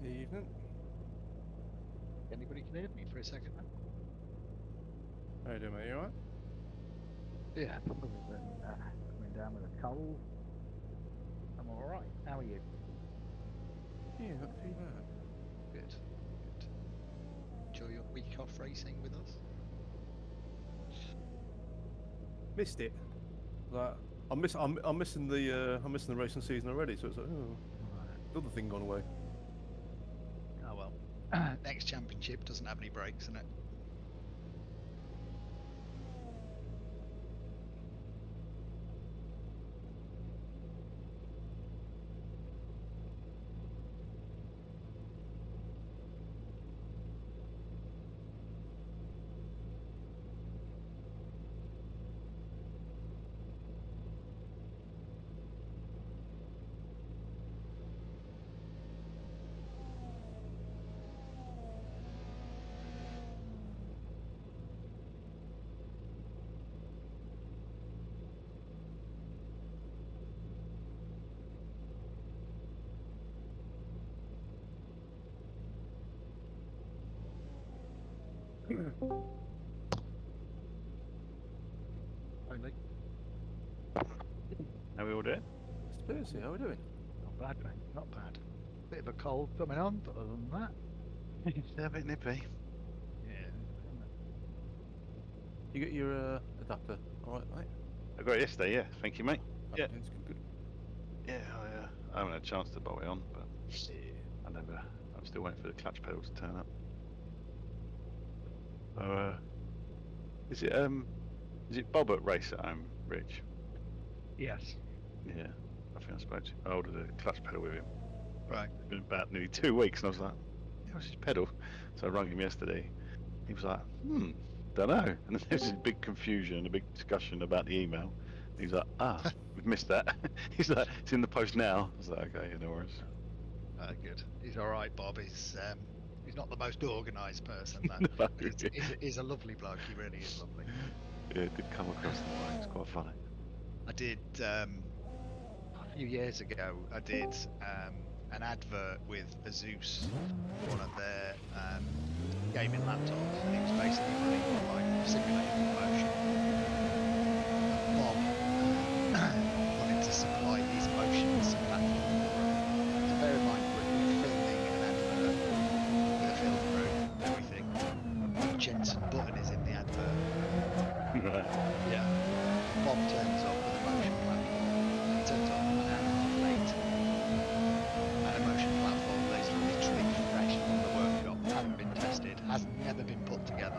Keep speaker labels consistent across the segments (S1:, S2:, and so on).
S1: Evening.
S2: Anybody can hear me for a second now?
S1: How you doing, mate? You alright?
S2: Yeah, other than coming down with a cold, I'm alright. How are you?
S1: Yeah, not too bad.
S3: Good. Good. Enjoy your week off racing with us.
S1: Missed it. Like I'm missing the racing season already. So it's like, oh, another thing gone away.
S3: Oh well. Next championship doesn't have any breaks in it.
S2: Only.
S4: How we all doing?
S1: It's Thursday. How are we doing?
S2: Not bad, mate. Not bad. Bit of a cold coming on, but other than that,
S4: Yeah, a bit nippy.
S2: yeah.
S1: You get your adapter, all right, mate?
S4: I got it yesterday, yeah. Thank you, mate. Yeah.
S1: It's good.
S4: Yeah, I haven't had a chance to bolt it on, but
S1: Yeah.
S4: I'm still waiting for the clutch pedal to turn up. So, is it Bob at Race at Home, Rich?
S2: Yes.
S4: Yeah, I think I spoke to him. I ordered a clutch pedal with him.
S3: Right.
S4: It's been about nearly 2 weeks, and I was like, yeah, what's his pedal? So I rang him yesterday. He was like, don't know. And then there's this big confusion, a big discussion about the email. He's like, we've missed that. He's like, it's in the post now. I was like, okay, yeah, no worries.
S3: Good. He's all right, Bob. He's not the most organised person, though.
S4: No,
S3: He's a lovely bloke. He really is lovely.
S4: Yeah, it did come across that way. It's quite funny.
S3: I did a few years ago. I did an advert with Asus, one of their gaming laptops, and it was basically running like simulated motion. Bob wanted to supply these motions platform. So bear in mind we're filming an advert with a film crew and everything. Jensen Button is in the advert.
S4: Right.
S3: Yeah. Bob turns up with a motion platform. He turns up an hour and a half late. And a motion platform that's literally fresh from the workshop, hasn't been tested, has never been put together.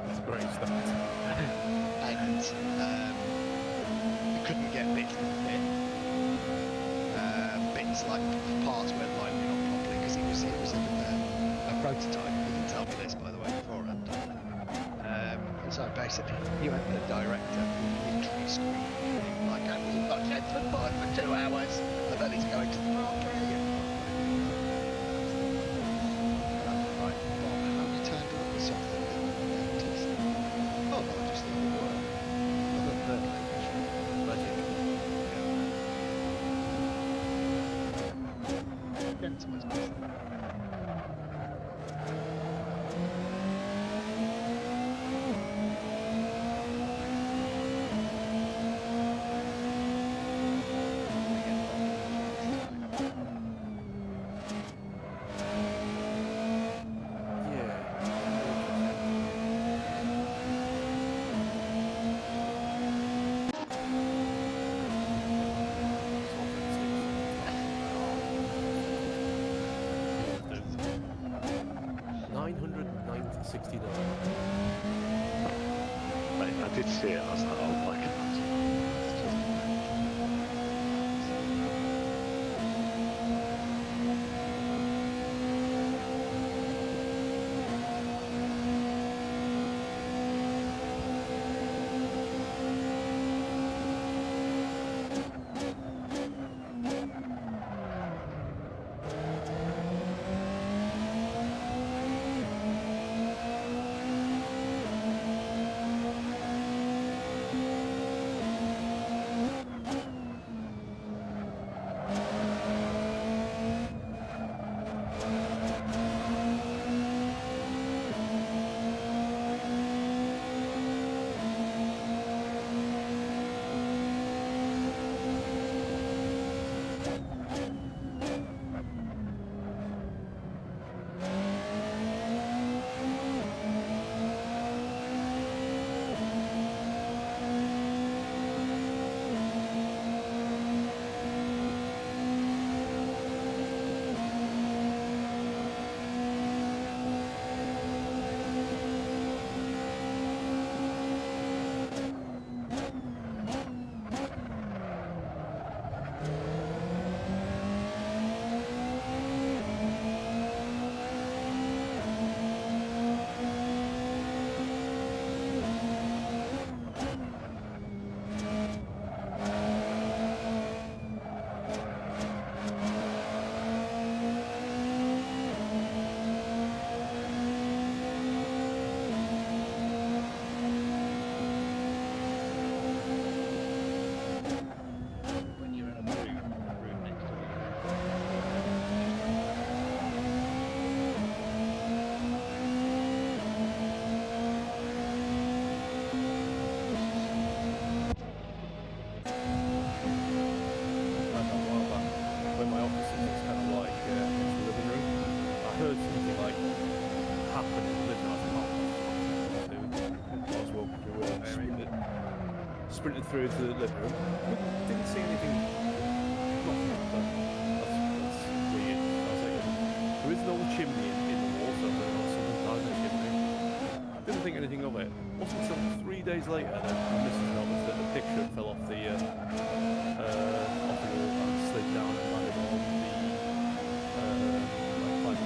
S1: That's great stuff.
S3: And we couldn't get bits to fit. Bits like parts weren't lining up properly because it was a prototype. He didn't tell me this, by the way, beforehand. So basically, you had the director literally screaming like, "We've got Jensen Button for 2 hours," and then he's going to the brilliant. Right, Bob, how have you turned up with something that you didn't test? Oh, no, I just thought it worked. Other than that, Gentleman's
S1: $960.
S4: Mate, I did see it. I was like, oh my god.
S1: sprinted through to the living room. Didn't see anything. Nothing. That's weird. I was like, there is no chimney in the wall, so there was something down the chimney. Didn't think anything of it. Wasn't until 3 days later that my missus noticed that the picture fell off the wall and slid down and landed on the like plank.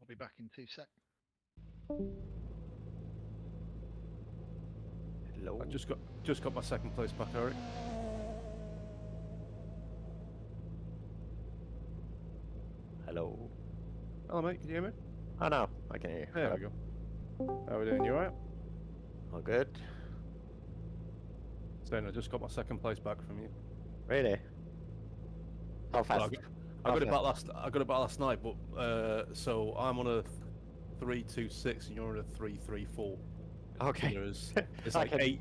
S2: I'll be back in 2 seconds.
S5: Hello.
S1: I just got my second place back, Eric.
S5: Hello.
S1: Hello, mate. Can you hear me?
S5: Oh no, I can hear you.
S1: There we go. How are we doing? You alright?
S5: All good.
S1: Saying I just got my second place back from you.
S5: Really? How
S1: Well,
S5: fast?
S1: I got it back last. I got it back last night, but so I'm on a 326 and you're on a 334.
S5: Okay.
S1: There's
S5: I
S1: like
S5: can-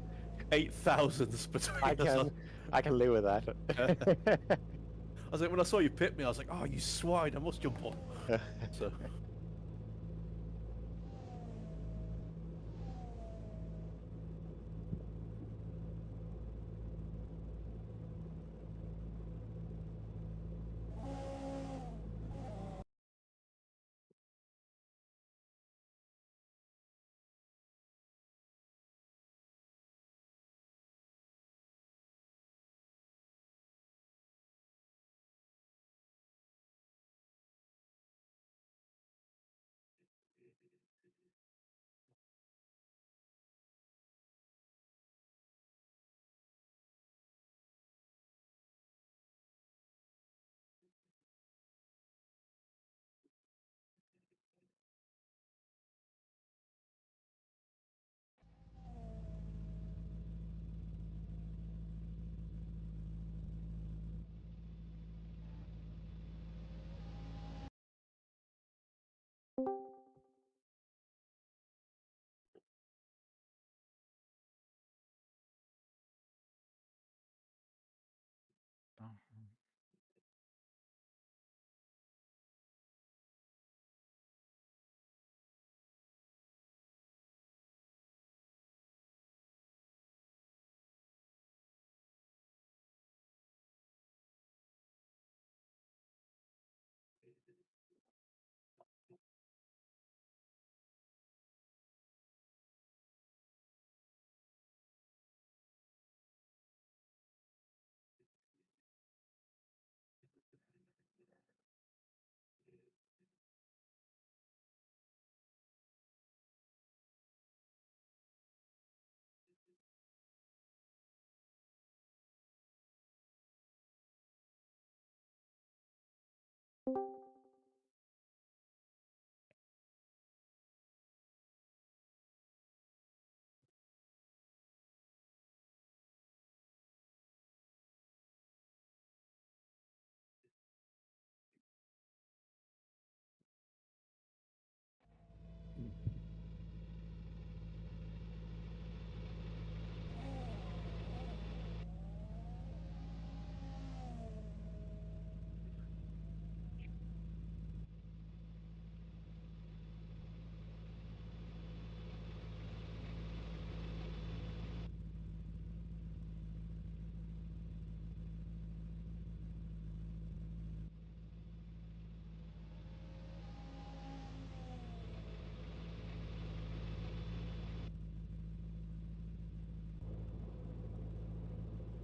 S1: 8 thousandths between us.
S5: I can live with that.
S1: I was like, when I saw you pit me, I was like, oh, you swine! I must jump on. So.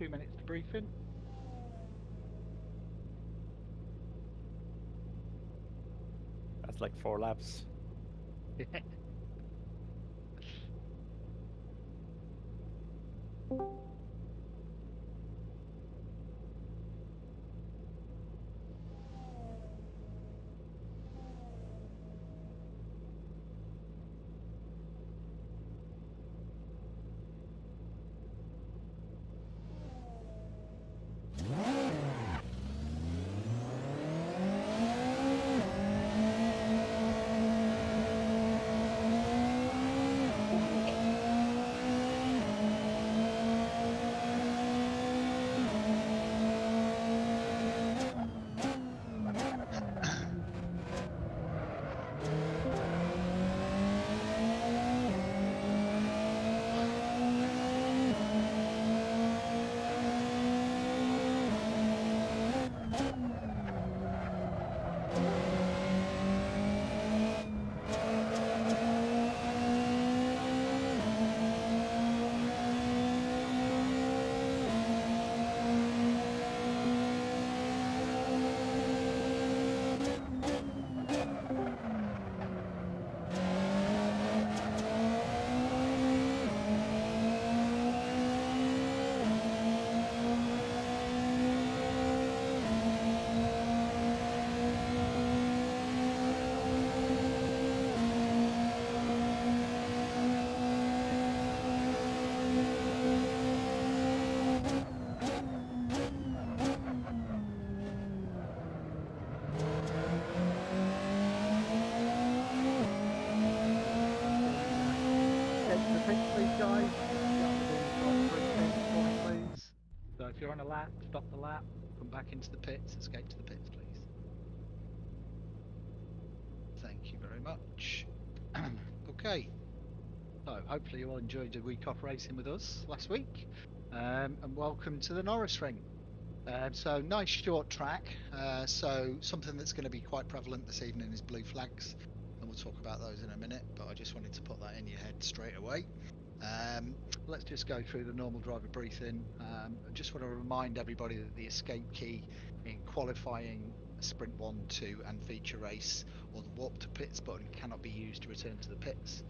S2: 2 minutes to briefing.
S5: That's like 4 laps.
S2: Get to the pits, please, guys. Please. So if you're on a lap, stop the lap.
S3: Come back into the pits, escape to the pits, please. Thank you very much. Okay, so hopefully you all enjoyed a week off racing with us last week, and welcome to the Norisring. So nice short track. So something that's going to be quite prevalent this evening is blue flags, and we'll talk about those in a minute. But I just wanted to put that in your head straight away. Let's just go through the normal driver briefing. I just want to remind everybody that the escape key in qualifying sprint 1, 2 and feature race, or the warp to pits button, cannot be used to return to the pits.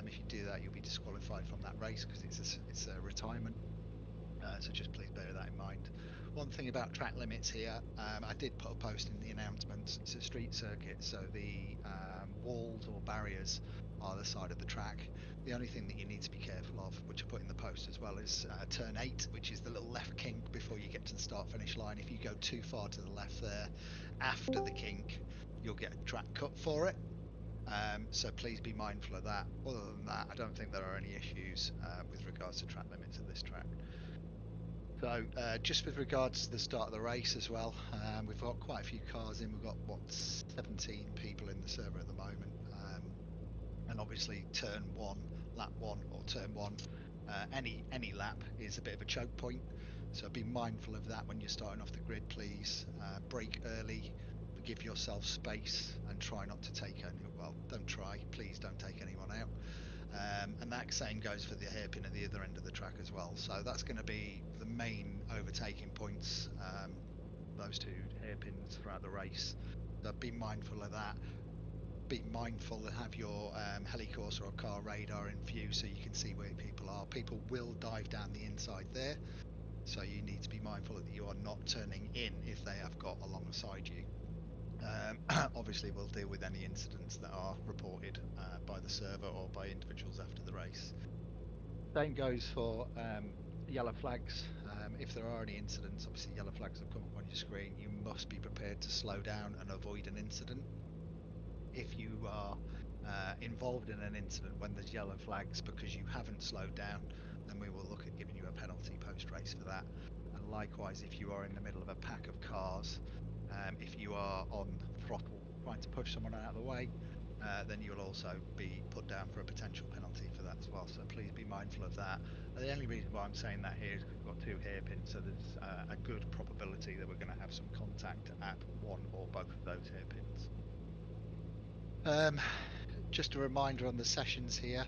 S3: If you do that, you'll be disqualified from that race because it's a retirement. So just please bear that in mind. One thing about track limits here, I did put a post in the announcements. It's a street circuit, so the walls or barriers are the side of the track. The only thing that you need to be careful of, which I put in the post as well, is turn 8, which is the little left kink before you get to the start finish line. If you go too far to the left there after the kink, you'll get a track cut for it. So please be mindful of that. Other than that, I don't think there are any issues with regards to track limits at this track. So just with regards to the start of the race as well, we've got quite a few cars in. We've got 17 people in the server at the moment, and obviously turn 1, lap 1 or turn 1, any lap is a bit of a choke point. So be mindful of that when you're starting off the grid, please. Brake early, give yourself space, and try not to take don't try, please don't take anyone out. And that same goes for the hairpin at the other end of the track as well. So that's going to be the main overtaking points, those 2 hairpins throughout the race. So be mindful of that. Be mindful to have your helicourse or car radar in view so you can see where people are. People will dive down the inside there, so you need to be mindful that you are not turning in if they have got alongside you. Obviously we'll deal with any incidents that are reported by the server or by individuals after the race. Same goes for yellow flags. If there are any incidents, obviously yellow flags have come up on your screen. You must be prepared to slow down and avoid an incident. If you are involved in an incident when there's yellow flags because you haven't slowed down, then we will look at giving you a penalty post-race for that. And likewise, if you are in the middle of a pack of cars, if you are on throttle trying to push someone out of the way, then you will also be put down for a potential penalty for that as well. So please be mindful of that. And the only reason why I'm saying that here is because we've got 2 hairpins, so there's a good probability that we're going to have some contact at one or both of those hairpins. Just a reminder on the sessions here.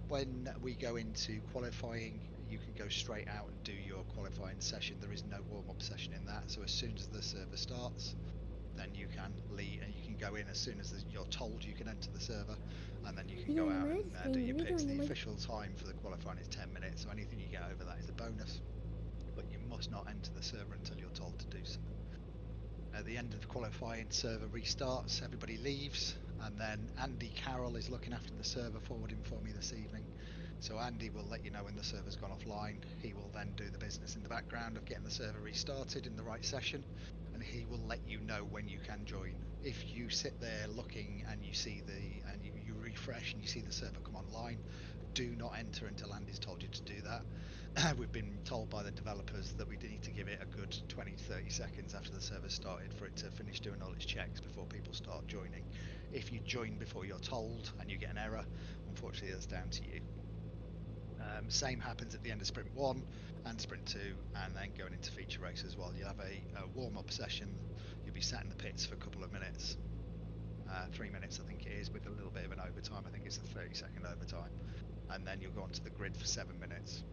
S3: When we go into qualifying, you can go straight out and do your qualifying session. There is no warm-up session in that. So as soon as the server starts, then you can leave and you can go in as soon as you're told you can enter the server, and then you can go out and do your pits. The official time for the qualifying is 10 minutes, so anything you get over that is a bonus, but you must not enter the server until you're told to do so. At the end of the qualifying, server restarts, everybody leaves, and then Andy Carroll is looking after the server forwarding for me this evening. So Andy will let you know when the server's gone offline. He will then do the business in the background of getting the server restarted in the right session, and he will let you know when you can join. If you sit there looking and you see you refresh and you see the server come online, do not enter until Andy's told you to do that. We've been told by the developers that we need to give it a good 20-30 seconds after the server started for it to finish doing all its checks before people start joining. If you join before you're told and you get an error, unfortunately that's down to you. Same happens at the end of Sprint 1 and Sprint 2, and then going into feature race as well. You'll have a warm-up session. You'll be sat in the pits for a couple of minutes. 3 minutes I think it is, with a little bit of an overtime. I think it's a 30-second overtime. And then you'll go onto the grid for 7 minutes.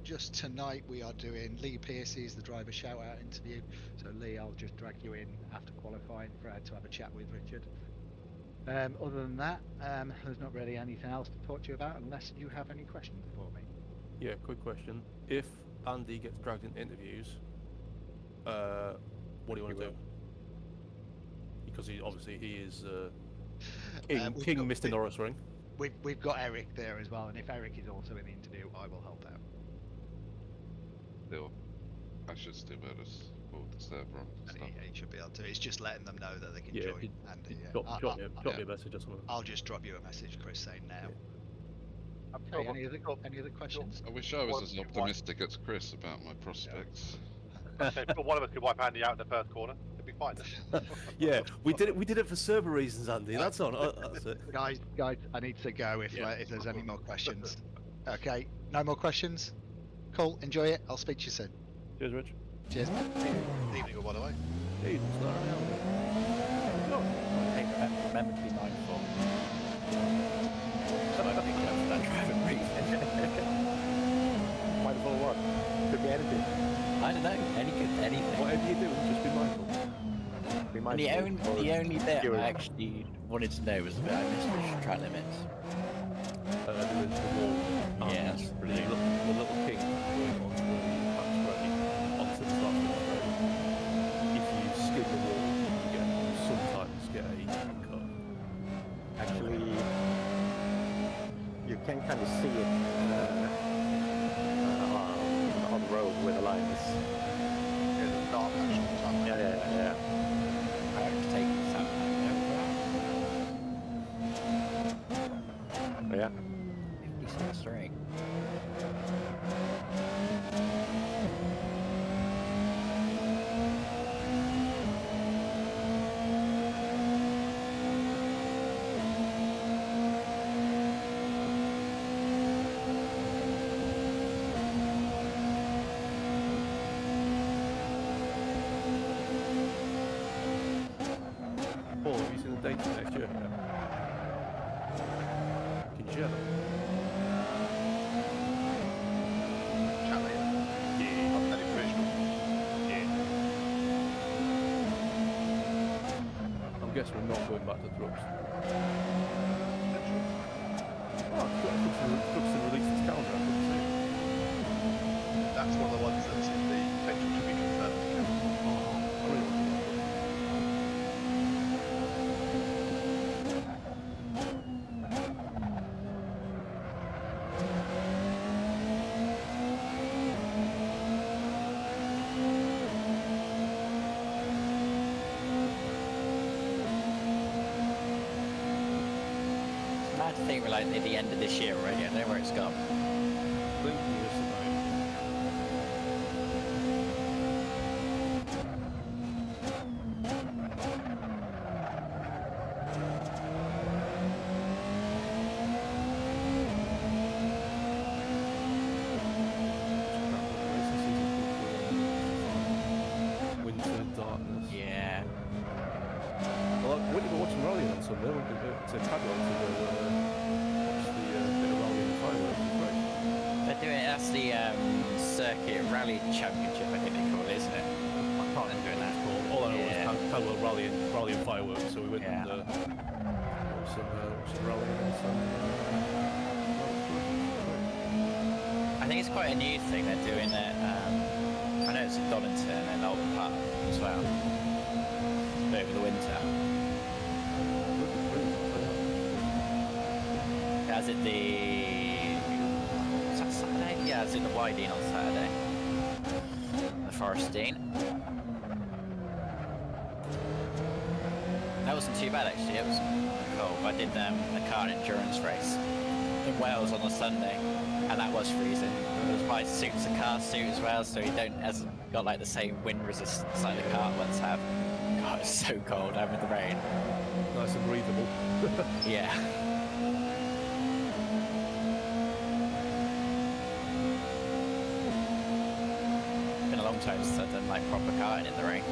S3: Just tonight we are doing Lee Pierce's the driver shout out interview. So Lee, I'll just drag you in after qualifying to have a chat with Richard. Other than that, there's not really anything else to talk to you about unless you have any questions for me.
S1: Yeah, quick question. If Andy gets dragged into interviews, what do you want to do? Because he is King Mr. Norisring.
S3: We've got Eric there as well, and if Eric is also in the interview, I will help out.
S6: Still, I should still be able to hold the server on.
S3: And he should be able to. It's just letting them know that they can
S1: Yeah,
S3: join. Andy,
S1: drop me a message or something.
S3: I'll just drop you a message, Chris, saying now.
S1: Yeah.
S3: Okay, any other questions?
S6: I wish I was as optimistic as Chris about my prospects.
S7: Okay, but one of us could wipe Andy out in the first corner. It'd be fine.
S1: Yeah, we did it for server reasons, Andy. That's on. That's it.
S3: Guys, I need to go if there's any more questions. Okay, no more questions? Cool, enjoy it. I'll speak to you soon.
S1: Cheers, Rich.
S3: Cheers.
S7: Evening, by the way.
S1: Hey, it's not around.
S5: Hey, remember to be mindful. I don't think I'm that driving brief.
S1: Mindful of what? Could be anything.
S5: I don't know, anything.
S1: Whatever you do, just be mindful. Be mindful.
S5: And the only bit I actually wanted to know was the bit I missed, which is track limits.
S1: The wall.
S5: Yeah, that's brilliant.
S1: The little king going onto the patch ready, onto the start of the road. If you skip the wall, you sometimes get a cut.
S8: Actually, you can kind of see it on the road where the line is.
S7: Yeah, the dark actual time.
S8: Yeah.
S5: I have to take this out.
S8: Yeah.
S5: 56 ring.
S1: Paul, have you seen the dates for next year? Can you share them?
S7: Chat later. Yeah. I'm very provisional. Yeah.
S1: I'm guessing we're not going back to trucks.
S7: Potential.
S1: Oh, trucks to release its calendar. I couldn't see it.
S7: That's one of the ones that's in the potential to be confirmed.
S1: I really want to.
S5: It's mad to think we're like near the end of this year already. I don't know where it's gone.
S1: Thank you, yesterday. Winter, darkness.
S5: Yeah.
S1: Well, when you were watching rally on Sunday, we went to Cadwell to go watch the bit of rally in the fireworks. It was great.
S5: But doing it. That's the Circuit Rally Championship, I think they call it, isn't it?
S1: I can't remember
S5: doing
S1: what
S5: that.
S1: it's called. All I know
S5: Yeah.
S1: is Caldwell Rally and Fireworks, so we went
S5: Yeah.
S1: and watched some rallying and some.
S5: I think it's quite a new thing they're doing it. I know it's in Donington and Oldham Park as well. Over the winter. Yeah, is it is that Saturday? Yeah, is it the Wydene on Saturday? The Forestine. That wasn't too bad actually, it was cold. I did a car endurance race in Wales on a Sunday, and that was freezing. It was my suit's a car suit as well, so you hasn't got like the same wind resistance like the car ones have. God, it's so cold over the rain.
S1: Nice and breathable.
S5: Yeah. Been a long time since I've done like proper karting in the rain.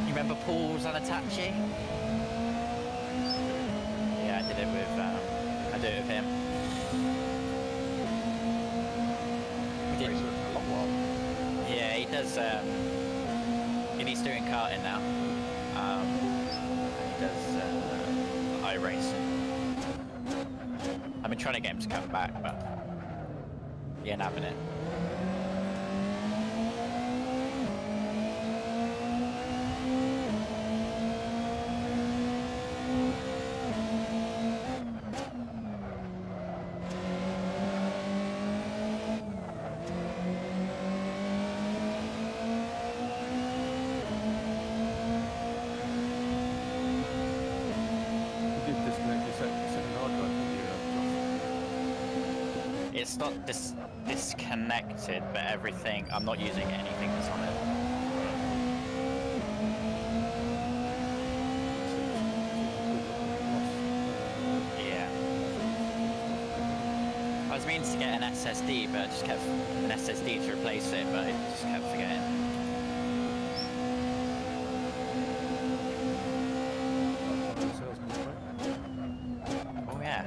S5: You remember Paul Zanatachi? Yeah, I did it with I did it with him. We did.
S7: A long while.
S5: Yeah, he does. And he's doing karting now. He does iRacing. I've been trying to get him to come back, but he ain't having it.
S1: You did disconnect your second hard drive, didn't you,
S5: It's not disconnected, but everything. I'm not using anything that's on it. Yeah. I was meaning to get an SSD, but I just kept an SSD to replace it, but I just kept forgetting.
S1: Sales contract.
S5: Oh yeah.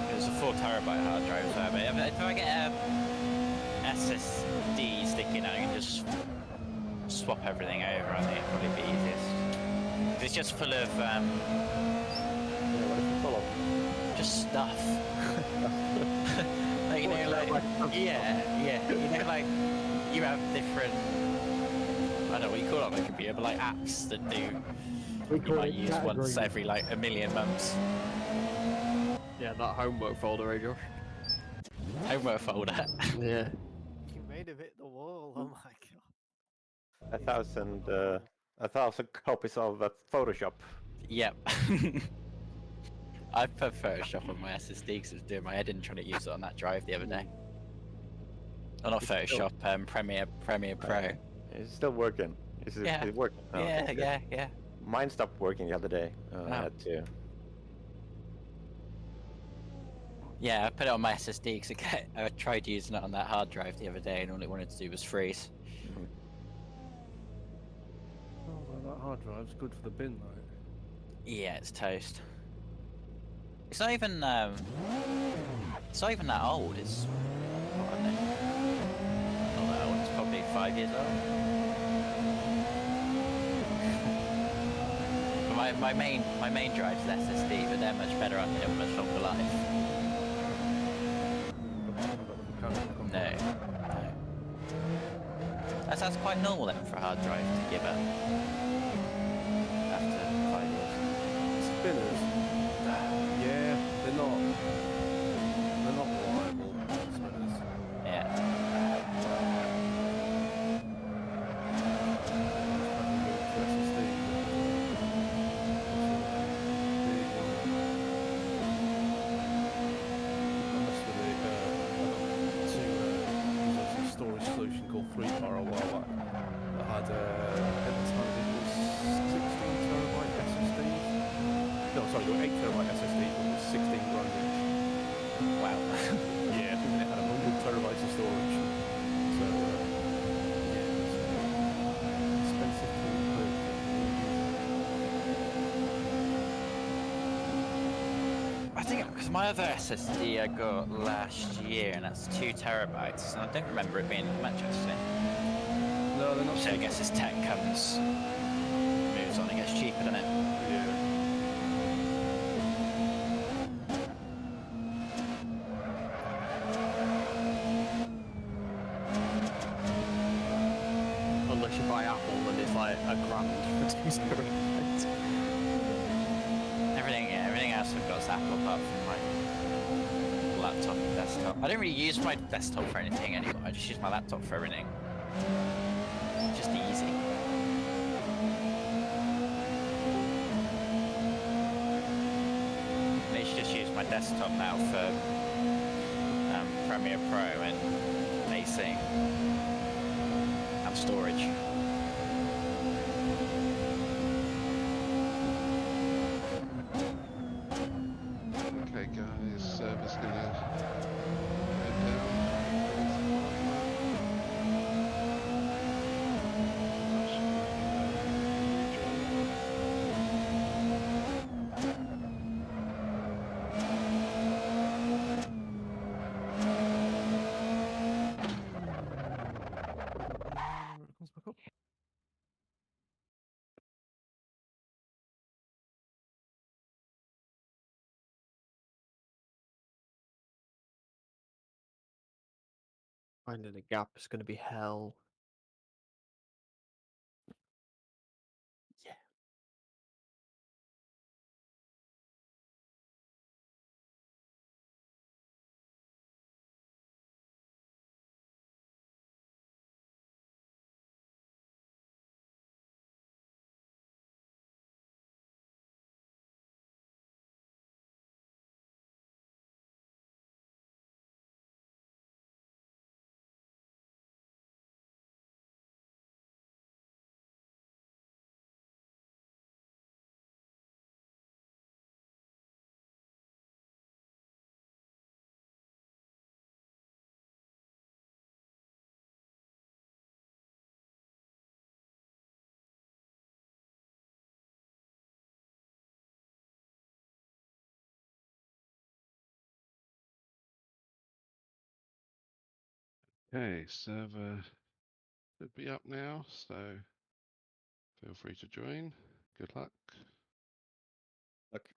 S5: It was a 4 terabyte hard drive as well, but if I get a SSD sticking out, I can just swap everything over. I think it'd probably be easiest. 'Cause it's just full of
S8: Yeah, what is it full of?
S5: just stuff. Like, you know, like yeah. You know, like you have different. I don't know what you call it on the computer, but like apps that do. You might use once every like a million months.
S9: Yeah, that homework folder, eh, Josh?
S5: Homework folder.
S9: Yeah.
S10: You made him hit the wall. Oh my god.
S8: 1,000 copies of Photoshop.
S5: Yep. I put Photoshop on my SSD because it was doing my head in trying to use it on that drive the other day. Oh, not Photoshop, Premiere Pro.
S8: It's still working. Is it,
S5: Yeah.
S8: it working? Oh,
S5: Yeah,
S8: okay.
S5: yeah.
S8: Mine stopped working the other day. I had to.
S5: Yeah, I put it on my SSD because I tried using it on that hard drive the other day and all it wanted to do was freeze.
S1: Oh, well, that hard drive's good for the bin, though.
S5: Yeah, it's toast. It's not even that old. It's I don't know. Not that old. It's probably 5 years old. But my main drive's an SSD, but they're much better on it, much longer life. No. That's quite normal then for a hard drive to give up after 5 years.
S1: Spinners. Yeah, they're not reliable spinners.
S5: Yeah.
S1: Storage solution called 3-bar a while back that had at the time it was 16 terabyte SSDs. No, sorry, they were 8 terabyte SSD, but it was 16 grand each.
S5: Wow.
S1: Yeah, and it had 100 terabytes of storage. So yeah,
S5: Because my other SSD I got last year, and that's 2 terabytes, and I don't remember it being that much actually.
S1: No, they're not.
S5: So I guess as tech moves on, it gets cheaper, doesn't it?
S1: Yeah.
S9: Unless you buy Apple, and it's like $1,000 for 2 terabytes.
S5: Everything else I've got is Apple apart from my laptop and desktop. I don't really use my desktop for anything anymore. I just use my laptop for everything. It's just easy. I used to just use my desktop now for Premiere Pro and AC and storage.
S6: Okay, guys, server's gonna go down.
S9: Finding a gap is going to be hell.
S6: Okay, server should be up now, so feel free to join. Good luck.
S8: Look.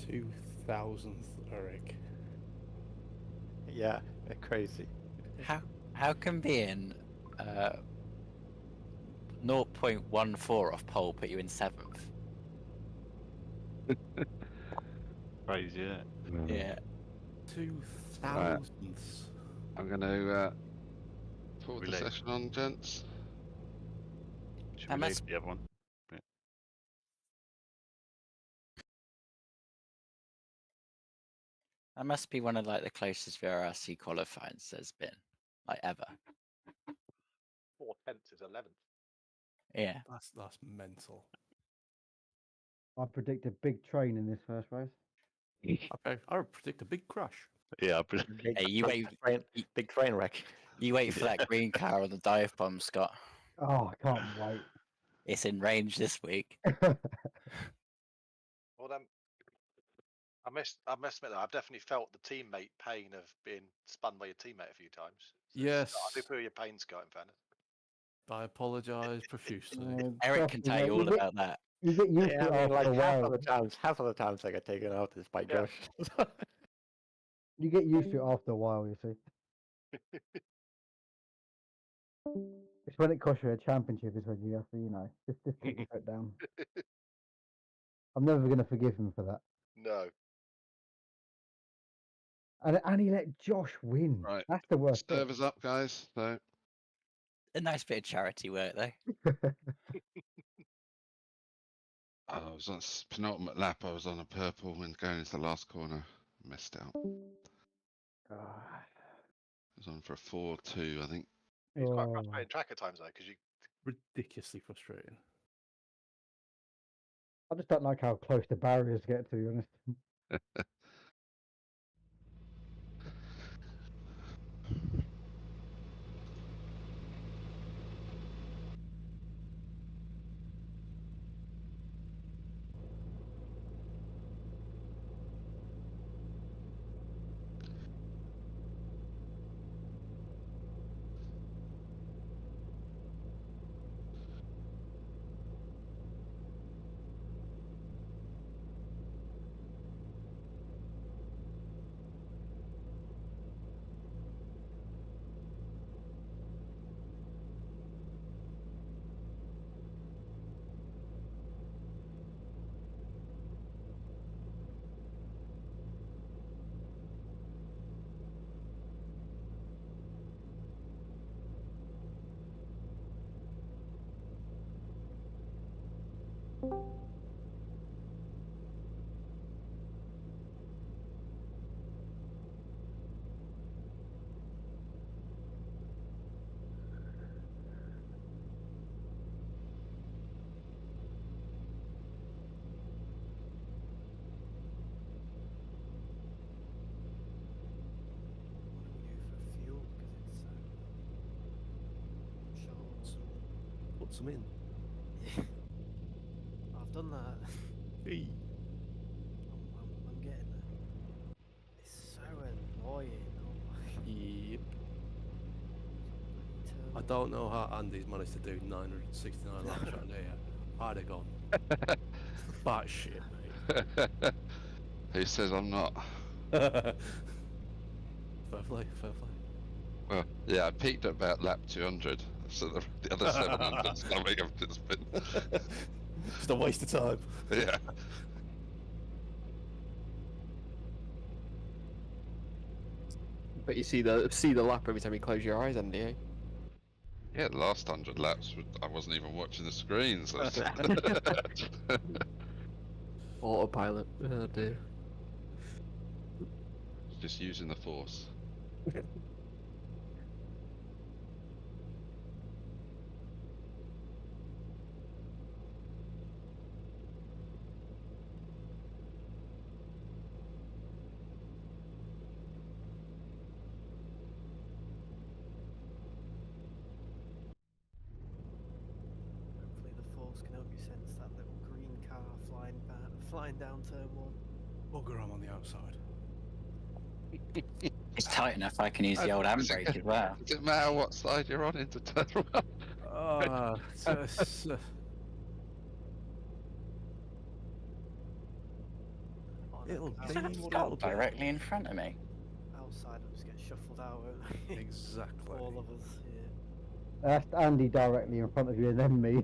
S1: 2000th, Eric.
S8: Yeah, crazy.
S5: How can being 0.14 off pole put you in 7th?
S4: Crazy, yeah.
S5: Yeah.
S1: 2000ths.
S6: I'm going to put
S4: We
S6: the
S4: late?
S6: session on, gents.
S4: Should
S5: That
S4: we leave
S5: must-
S4: the other one?
S5: That must be one of like the closest VRRC qualifyings there's been, like ever.
S7: 4/10 is 11th.
S5: Yeah.
S1: That's mental.
S2: I predict a big train in this first race.
S1: I would predict a big crash.
S4: Yeah,
S5: Hey, you wait.
S8: Big train wreck.
S5: You wait for that green car on the dive bomb, Scott.
S2: Oh, I can't wait.
S5: It's in range this week.
S7: Well, I must admit though, I've definitely felt the teammate pain of being spun by your teammate a few times. So
S1: Yes.
S7: I do feel your pain, Scott, in fairness.
S1: I apologise profusely.
S5: Eric can tell you all about that.
S2: You get used
S8: Yeah,
S2: to
S8: I
S2: it
S8: mean, like
S2: after a
S8: half
S2: while.
S8: of the times I get taken out is by
S7: Yeah.
S8: Josh.
S2: You get used to it after a while, you see. It's when it costs you a championship is when you have to, just put your foot down. I'm never going to forgive him for that.
S7: No.
S2: And he let Josh win.
S6: Right.
S2: That's the worst bit.
S6: Servers up, guys. So
S5: A nice bit of charity work, though.
S6: I was on penultimate lap. I was on a purple when going into the last corner. Missed out. I was on for a 4-2, I think.
S7: It's quite
S2: Oh.
S7: frustrating track at times though, because you
S1: Ridiculously frustrating.
S2: I just don't like how close the barriers get, to be honest.
S10: What do we do for fuel? Because it's
S1: Put some in.
S10: Yeah. I've done that.
S1: Hey.
S10: I'm getting there. It's so annoying. Oh my
S1: Yep. I
S10: god.
S1: don't know how Andy's managed to do 969 laps around here. I'd have gone batshit, mate.
S6: Who says I'm not?
S1: Fair play, fair play.
S6: Well, yeah, I peaked at about lap 200. So the other 700 something I've just been.
S1: Just a waste of time.
S6: Yeah.
S9: But you see the lap every time you close your eyes, Andy. Eh?
S6: Yeah, the last 100 laps, I wasn't even watching the screens.
S9: Autopilot. Oh dear.
S6: Just using the force.
S10: Hopefully the force can help you sense that little green car flying down turn 1.
S1: Bugger, I'm on the outside.
S5: It's tight enough I can use the old handbrake as well.
S6: Does it matter what side you're on into turn one?
S1: It'll
S10: Out-
S1: be
S5: It's
S1: what
S5: got
S1: it'll be.
S5: directly in front of me.
S10: outside will just get shuffled out, won't they?
S1: Exactly.
S10: All of us, yeah.
S2: That's Andy directly in front of you and then me.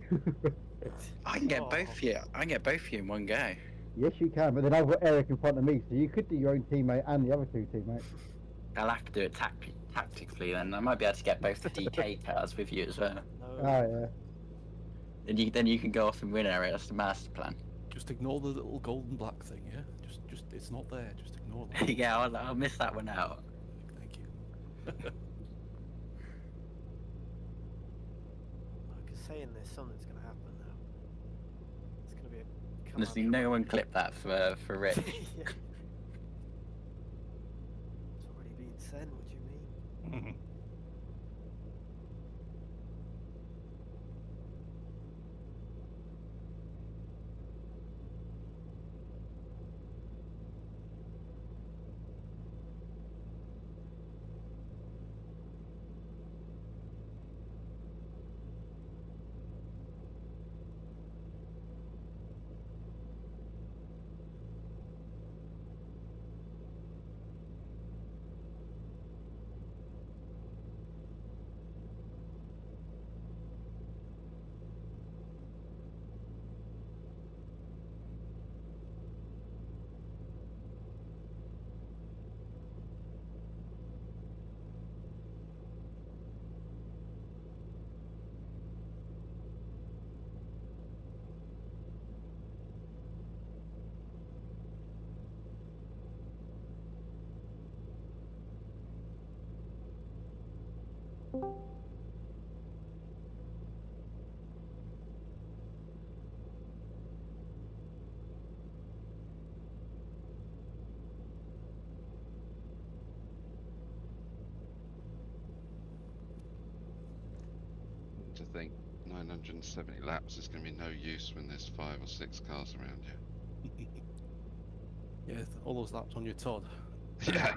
S5: I can get
S10: Oh.
S5: both of you. I can get both of you in one go.
S2: Yes, you can, but then I've got Eric in front of me, so you could do your own teammate and the other two teammates.
S5: I'll have to do it tactically then. I might be able to get both the DK cars with you as well.
S10: No.
S2: Oh, yeah.
S5: Then you can go off and win, Eric. That's the master plan.
S1: Just ignore the little golden black thing, yeah? Just it's not there. Just ignore that.
S5: Yeah, I'll miss that one out.
S1: Thank you.
S10: I can say in this, something's going to happen now. It's going to be a.
S5: Honestly,
S10: command
S5: no one clipped that for Rich.
S10: yeah. It's already been sent, what do you mean?
S6: To think 970 laps is going to be no use when there's 5 or 6 cars around you.
S1: Yeah, all those laps on your Todd.
S6: Yeah.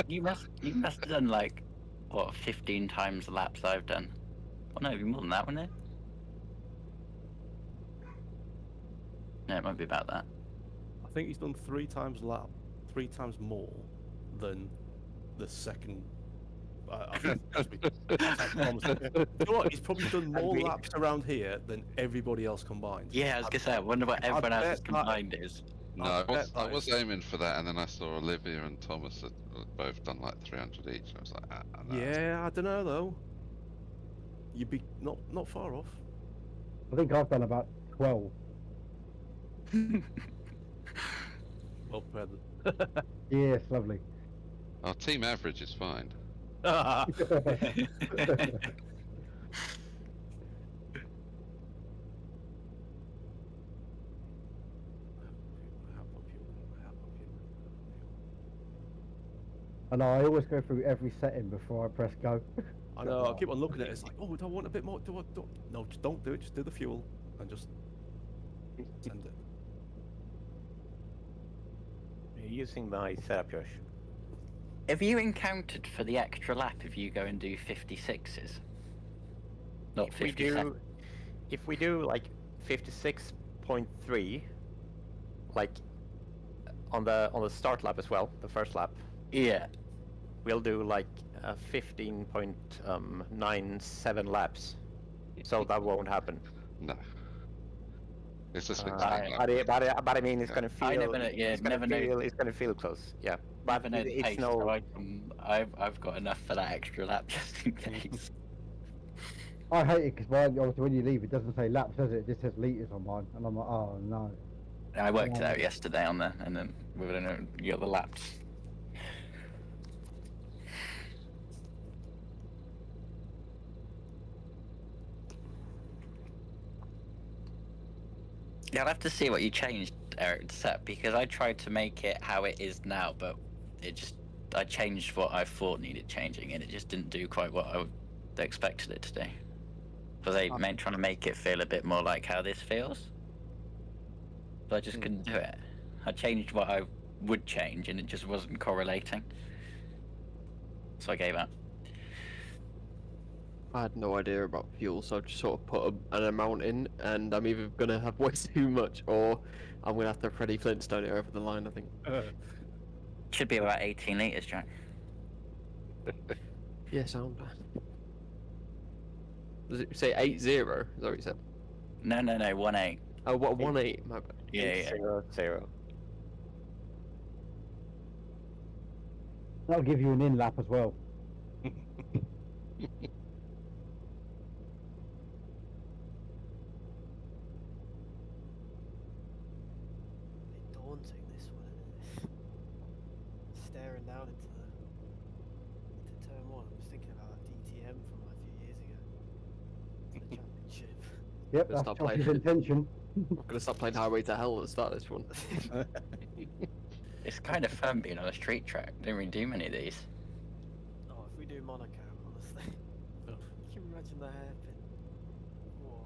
S5: You must have done like what 15 times the laps I've done. Oh no, it'd be more than that, wouldn't it? No, it might be about that.
S1: I think he's done 3 times more than the second. I think, trust me, I promise. You know what? He's probably done more laps around here than everybody else combined.
S5: Yeah, I was gonna say, I wonder what everyone else's combined is.
S6: No, I was aiming for that, and then I saw Olivia and Thomas had both done like 300 each. And I was like, no.
S1: Yeah, I don't know though. You'd be not far off.
S2: I think I've done about 12.
S1: Well present.
S2: Yes, lovely.
S6: Our team average is fine.
S2: I know, I always go through every setting before I press go.
S1: I know. I keep on looking at it. It's like, oh, do I want a bit more? No, just don't do it. Just do the fuel and just send it.
S8: You're using my setup, Josh.
S5: Have you encountered for the extra lap if you go and do 56s? Not
S8: If we
S5: 57.
S8: if we do like 56.3, like on the start lap as well, the first lap,
S5: Yeah.
S8: we'll do like 15.97 laps. So that won't happen.
S6: No. It's just
S8: But I mean, it's gonna feel.
S5: I never know- yeah,
S8: it's gonna
S5: never know.
S8: feel. It's gonna feel close. Yeah. But
S5: Never know the
S8: it's
S5: pace,
S8: no.
S5: so I've got enough for that extra lap just in case.
S2: I hate it because obviously when you leave, it doesn't say laps, does it? It just says litres on mine, and I'm like, oh no.
S5: I worked it out yesterday on there, and then you got the laps. Yeah, I'll have to see what you changed, Eric, to set, because I tried to make it how it is now, but I changed what I thought needed changing, and it just didn't do quite what I expected it to do. Because I meant trying to make it feel a bit more like how this feels, but I just couldn't do it. I changed what I would change, and it just wasn't correlating. So I gave up.
S9: I had no idea about fuel, so I just sort of put an amount in, and I'm either gonna have way too much, or I'm gonna have to Freddie Flintstone it over the line. I think.
S5: Should be about 18 litres, Jack.
S9: Yeah, sound. Does it say 80? Is that what you said?
S5: No, 1-8.
S9: Oh, what 1.8? My bad.
S5: Yeah.
S8: 0-0.
S2: That'll give you an in lap as well.
S10: Bit daunting, this one, isn't it? Staring down into turn one. I was thinking about that DTM from like a few years ago. The championship.
S2: Yep,
S9: Let's
S2: that's
S9: stop playing.
S2: Josh's intention.
S9: I'm gonna stop playing Highway to Hell at the start of this one.
S5: It's kind of fun being on a street track. Don't really do many of these.
S10: Oh, if we do Monaco, honestly.
S1: Oh.
S10: Can you imagine the hairpin? Whoa.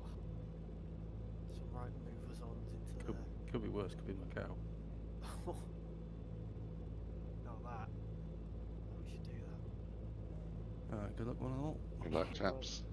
S10: Some right movers on into
S1: Could be worse. Could be Macau.
S10: Not that. We should do that.
S1: Good luck, one and all.
S6: Good luck, chaps.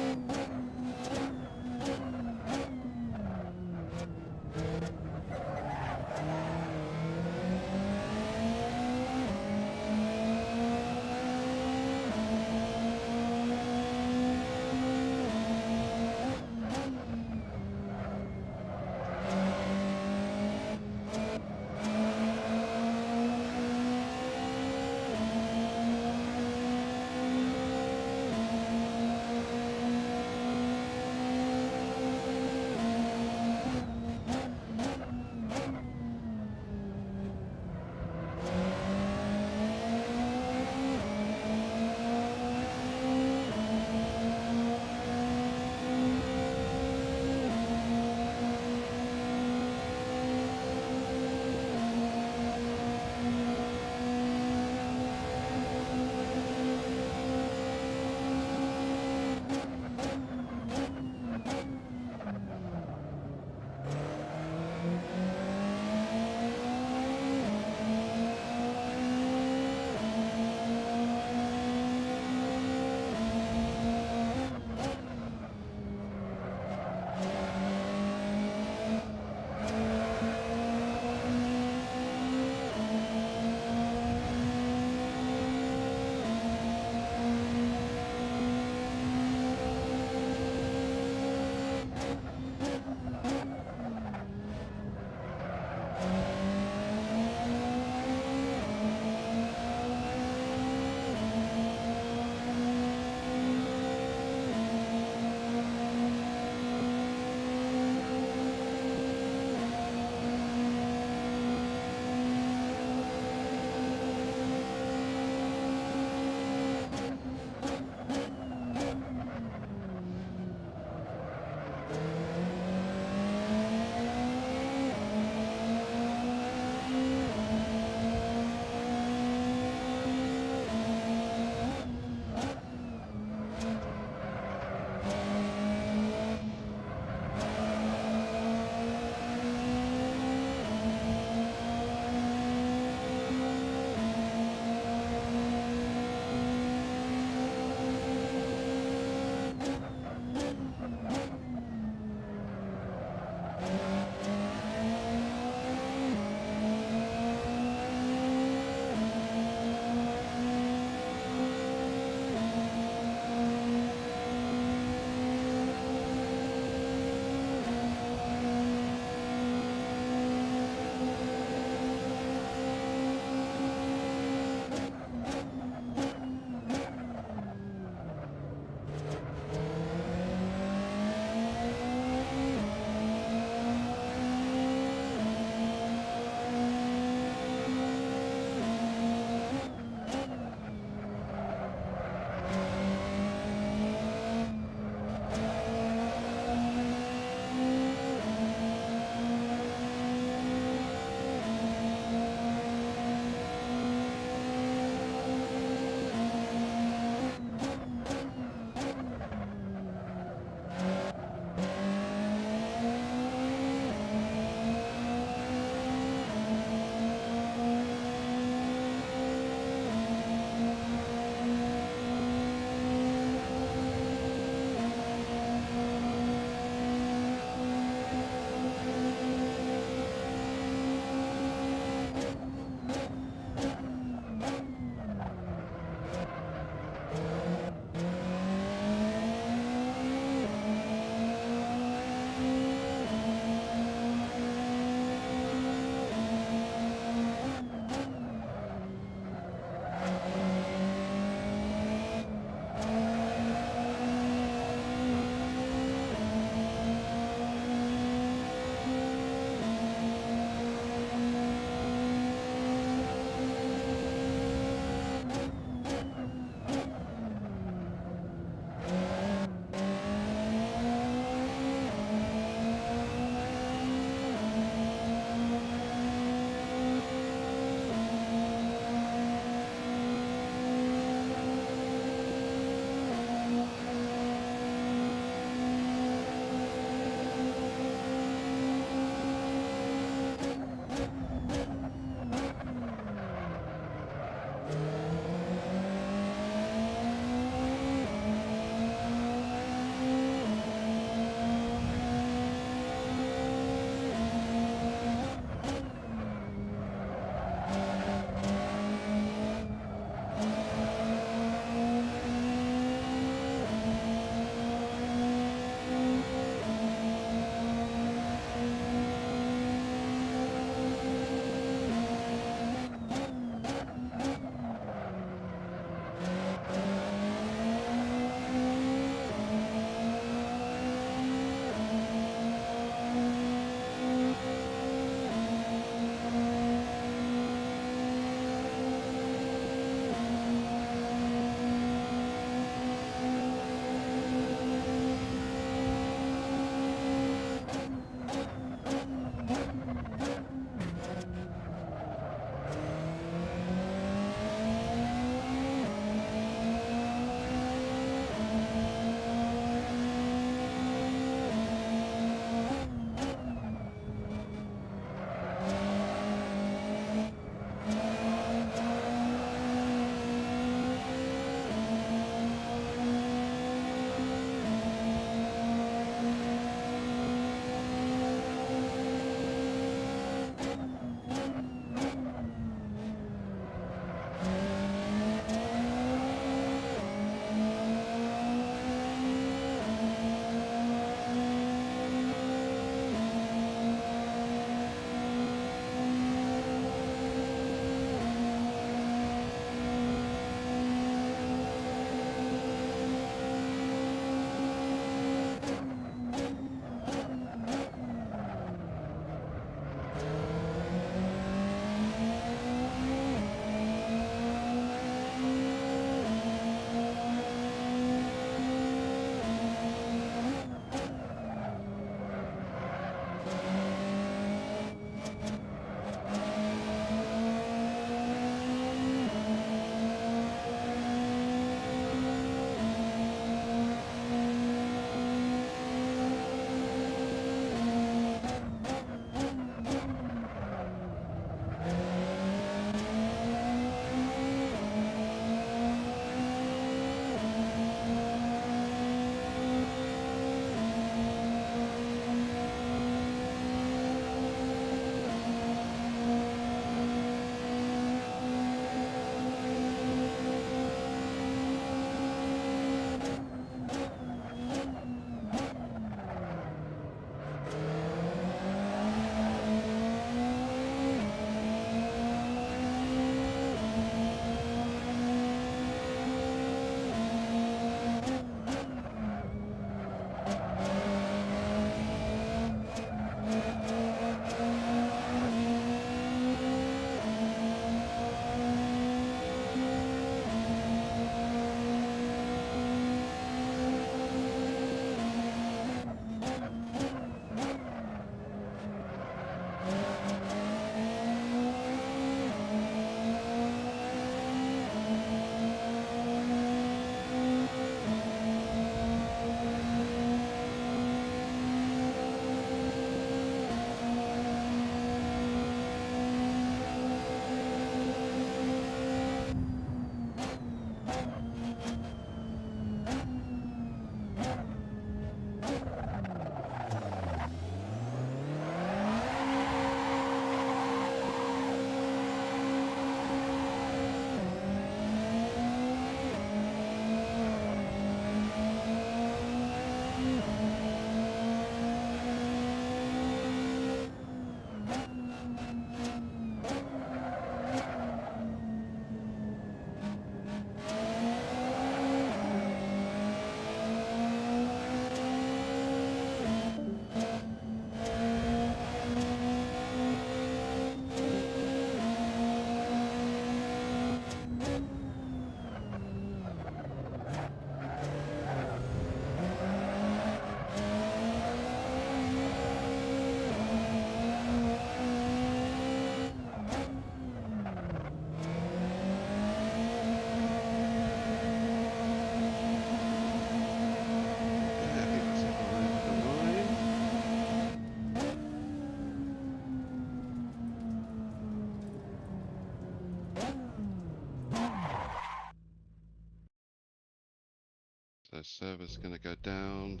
S6: So server's going to go down.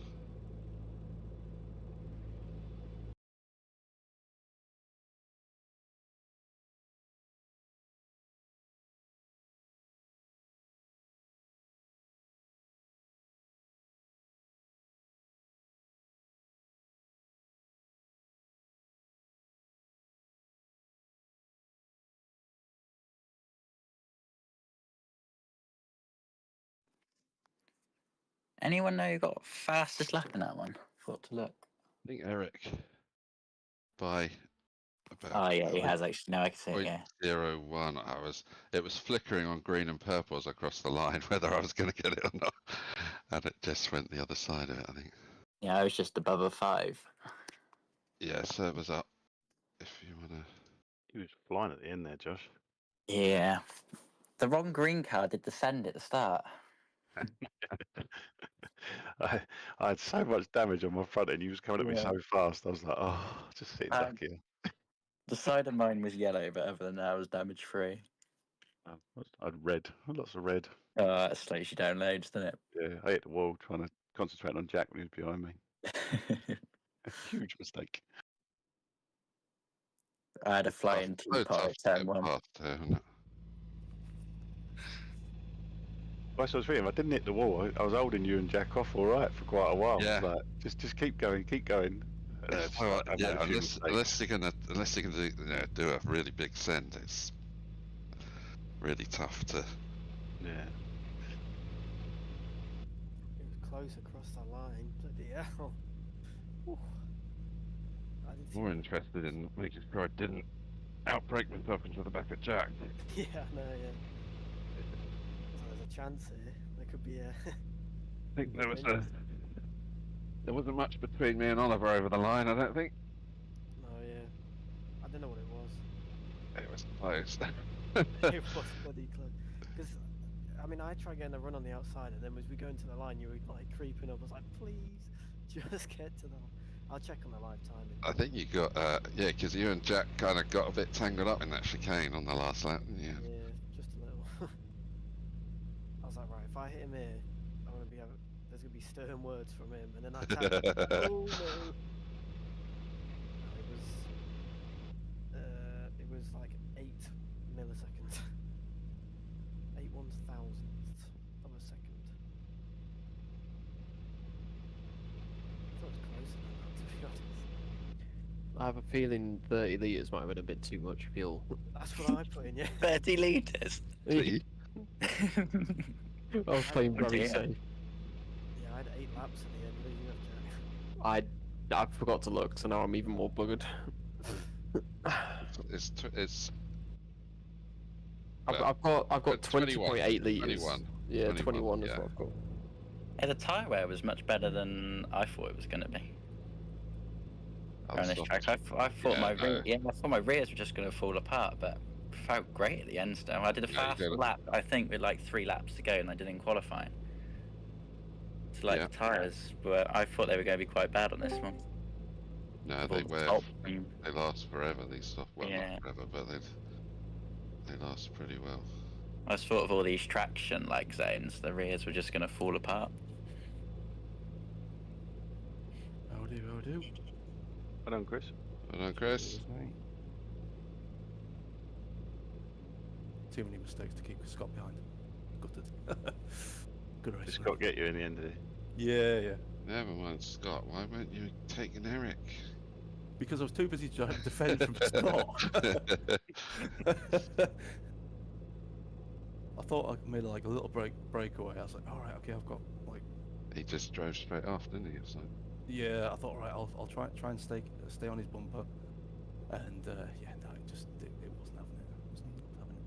S5: Anyone know who got fastest lap in that one? Thought to look.
S6: I think Eric by about
S5: Oh yeah, he has actually. No, I can see it. Yeah.
S6: 0.01. It was flickering on green and purple as I crossed the line, whether I was going to get it or not, and it just went the other side of it. I think.
S5: Yeah, I was just above a 5.
S6: Yeah, server's up. If you wanna.
S4: He was flying at the end there, Josh.
S5: Yeah. The wrong green car did descend at the start.
S4: I had so much damage on my front end. He was coming at me
S5: Yeah.
S4: so fast. I was like, oh, just sitting duck here.
S5: The side of mine was yellow, but other than that, it was damage free.
S4: I had red, lots of red.
S5: That slows you down loads, doesn't it?
S4: Yeah, I hit the wall trying to concentrate on Jack when he was behind me. A huge mistake.
S5: I had a flying
S6: So
S5: teapot
S6: tough
S5: at
S6: to
S5: turn
S6: get
S5: 1.
S6: past there, isn't it?
S4: Well, I was thinking, if I didn't hit the wall, I was holding you and Jack off all right for quite a while.
S6: Yeah.
S4: Like, just keep going, keep going. And
S6: Yeah,
S4: it's
S6: well,
S4: I made a few
S6: unless
S4: mistakes.
S6: you're gonna do a really big send, it's really tough to.
S4: Yeah.
S10: It was close across the line. Bloody hell. Whew. I didn't see
S6: More
S10: that.
S6: interested in making sure I didn't outbrake myself into the back of Jack.
S10: Yeah, no, yeah. So there's a chance here. There could be a.
S6: I think there wasn't much between me and Oliver over the line. I don't think
S10: No, yeah. I don't know what it was.
S6: it was close.
S10: It was bloody close. Because, I mean, I tried getting a run on the outside, and then as we go into the line, you were like creeping up. I was like, please, just get to the. I'll check on the live timing.
S6: I think you got yeah, because you and Jack kind of got a bit tangled up in that chicane on the last lap, didn't you?
S10: Yeah, just a little. I was like, right, if I hit him here, I'm gonna be there's gonna be stern words from him, and then I tapped. Oh no! It was like 8 milliseconds, 8/1000th of a second. I thought it was closer than that, to be honest.
S9: I have a feeling 30 litres might have been a bit too much fuel.
S10: That's what I put in, yeah.
S5: 30 litres.
S6: See?
S9: I was playing very
S5: dear.
S9: safe.
S10: Yeah, I had 8 laps at the end. What did you have, Jack?
S9: I forgot to look, so now I'm even more buggered.
S6: It's
S9: I've got 20.8 litres.
S6: 21.
S9: Yeah,
S6: 21,
S9: 21 is
S6: yeah.
S9: what I've got.
S5: Yeah, the tyre wear was much better than I thought it was going to be.
S6: I'll
S5: On this
S6: stop.
S5: track, I thought
S6: Yeah,
S5: my
S6: no.
S5: I thought my rears were just going to fall apart, but felt great at the end. Still, I did a
S6: Yeah, you
S5: fast
S6: gotta-
S5: lap. I think with like 3 laps to go, and I did in qualifying. So like
S6: Yeah.
S5: the tyres, but I thought they were going to be quite bad on this one.
S6: No,
S5: With
S6: they
S5: all the
S6: wear.
S5: top and-
S6: They last forever. These stuff. Well,
S5: Yeah.
S6: not forever, but they last pretty well.
S5: I just thought of all these traction like zones, the rears were just going to fall apart.
S1: Oh do.
S4: Well done, Chris.
S6: Well done, Chris.
S1: Cheers, mate. Too many mistakes to keep Scott behind. Gutted. Good race.
S4: Did Scott get you in the end of it?
S1: Yeah.
S6: Never mind, Scott. Why weren't you taking Eric?
S1: Because I was too busy trying to defend from Scott. I thought I made like a little breakaway. I was like, all right, okay, I've got like.
S6: He just drove straight off, didn't he? It's like,
S1: Yeah, I thought, all right, I'll try and stay on his bumper, and yeah, no, it wasn't having it. It wasn't having it.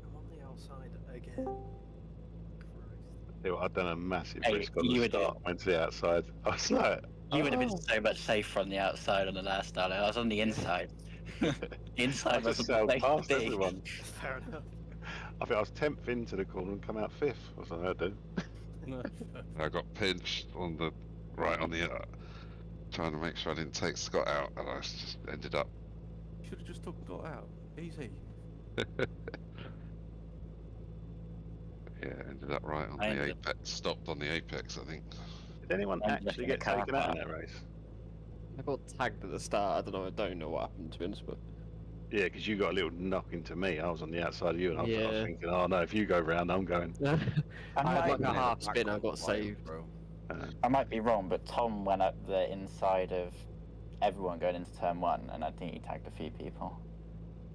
S10: I'm on the outside again. Christ.
S4: Yeah, well, I'd done a massive
S5: Hey,
S4: risk on
S5: you
S4: the
S5: would do
S4: start. Went to the outside. I was like,
S5: You would have been
S4: oh.
S5: so much safer on the outside on the last start. I was on the inside. The
S4: I
S5: inside
S4: just
S5: wasn't the
S4: sailed
S5: place to
S4: past
S5: be.
S4: everyone.
S10: Fair enough.
S4: I think I was 10th into the corner and come out 5th. I was like, I do.
S1: No,
S6: I got pinched on the right on the trying to make sure I didn't take Scott out, and I just ended up.
S1: Should have just took Scott out. Easy.
S6: Yeah, ended up right on
S5: I
S6: the
S5: ended up-
S6: apex. Stopped on the apex, I think.
S4: Did anyone
S5: I'm just
S4: actually
S5: in the
S4: get
S5: car
S4: taken out in
S5: park.
S4: that race?
S9: I got tagged at the start. I don't know what happened to be honest, but
S4: Yeah, because you got a little knock into me. I was on the outside of you, and I was
S9: Yeah.
S4: thinking, oh no, if you go round, I'm going.
S9: I had
S5: might
S9: like
S5: be
S9: a
S5: in the
S9: half spin. I got saved.
S5: I might be wrong, but Tom went up the inside of everyone going into turn 1, and I think he tagged a few people.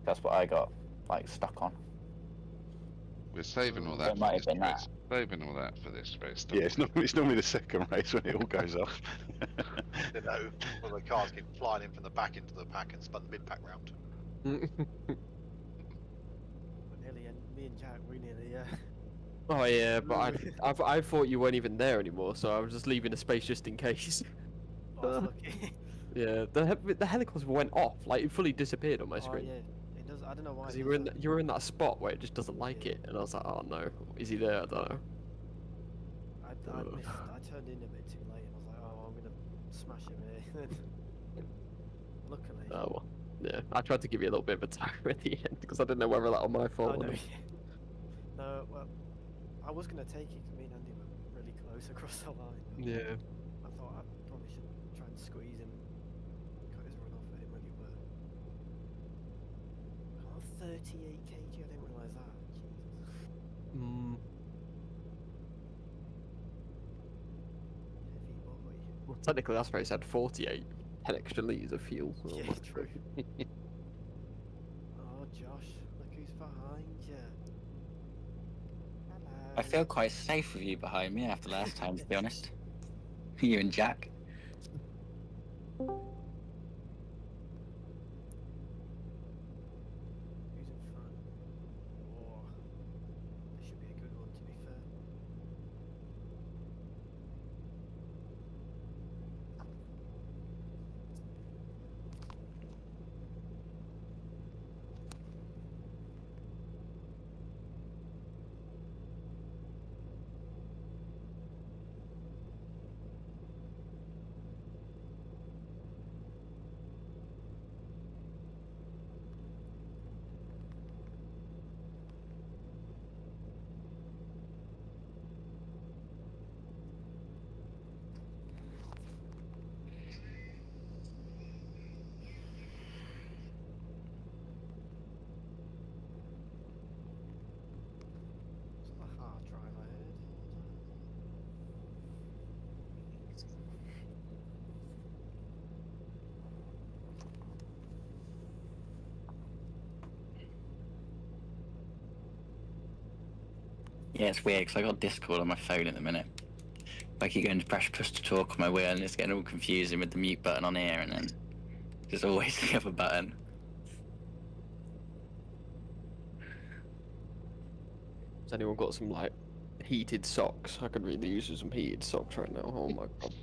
S5: That's what I got, like, stuck on.
S6: We're saving all
S5: It
S6: that
S5: might
S6: for
S5: have
S6: this
S5: been
S6: race. Saving all that for this race.
S4: Yeah, it's normally the second race when it all goes off.
S7: You know, well, the cars came flying in from the back into the pack and spun the mid pack round.
S10: We're nearly, me and Jack, we nearly,
S9: Oh yeah, but I thought you weren't even there anymore, so I was just leaving a space just in case.
S10: oh, that's lucky.
S9: Yeah, the helicopter went off, like it fully disappeared on my
S10: Oh
S9: screen.
S10: yeah, it does. I don't know why.
S9: Because
S10: it
S9: you
S10: does
S9: were in
S10: that.
S9: you were in that spot where it just doesn't like
S10: Yeah.
S9: it, and I was like, oh no, is he there? I don't know.
S10: I missed. I turned in a bit too late, and I was like, oh, I'm gonna smash him here. Luckily.
S9: Oh well, yeah. I tried to give you a little bit of a time at the end because I didn't know whether that was my fault.
S10: Oh,
S9: or
S10: no,
S9: not.
S10: no, well, I was gonna take it because me and Andy were really close across the line. But
S9: Yeah.
S10: I thought I probably should try and squeeze him, cut his run off at him when he were. Oh, 38 kg. I didn't realise that. Jesus.
S9: Mm,
S10: Heavy boy.
S9: well, technically, that's race had 48 10 extra liters of fuel. So
S10: Yeah, true. Oh, Josh, look who's behind you. Hello.
S5: I feel quite safe with you behind me after last time, to be honest. You and Jack.
S10: Who's in front? Oh, this should be a good one, to be fair. Was that a hard drive I heard?
S5: Yeah, it's weird because I got Discord on my phone at the minute. I keep going to press push to talk on my wheel, and it's getting all confusing with the mute button on here, and then there's always the other button.
S9: Has anyone got some like heated socks? I could really use some heated socks right now. Oh my god.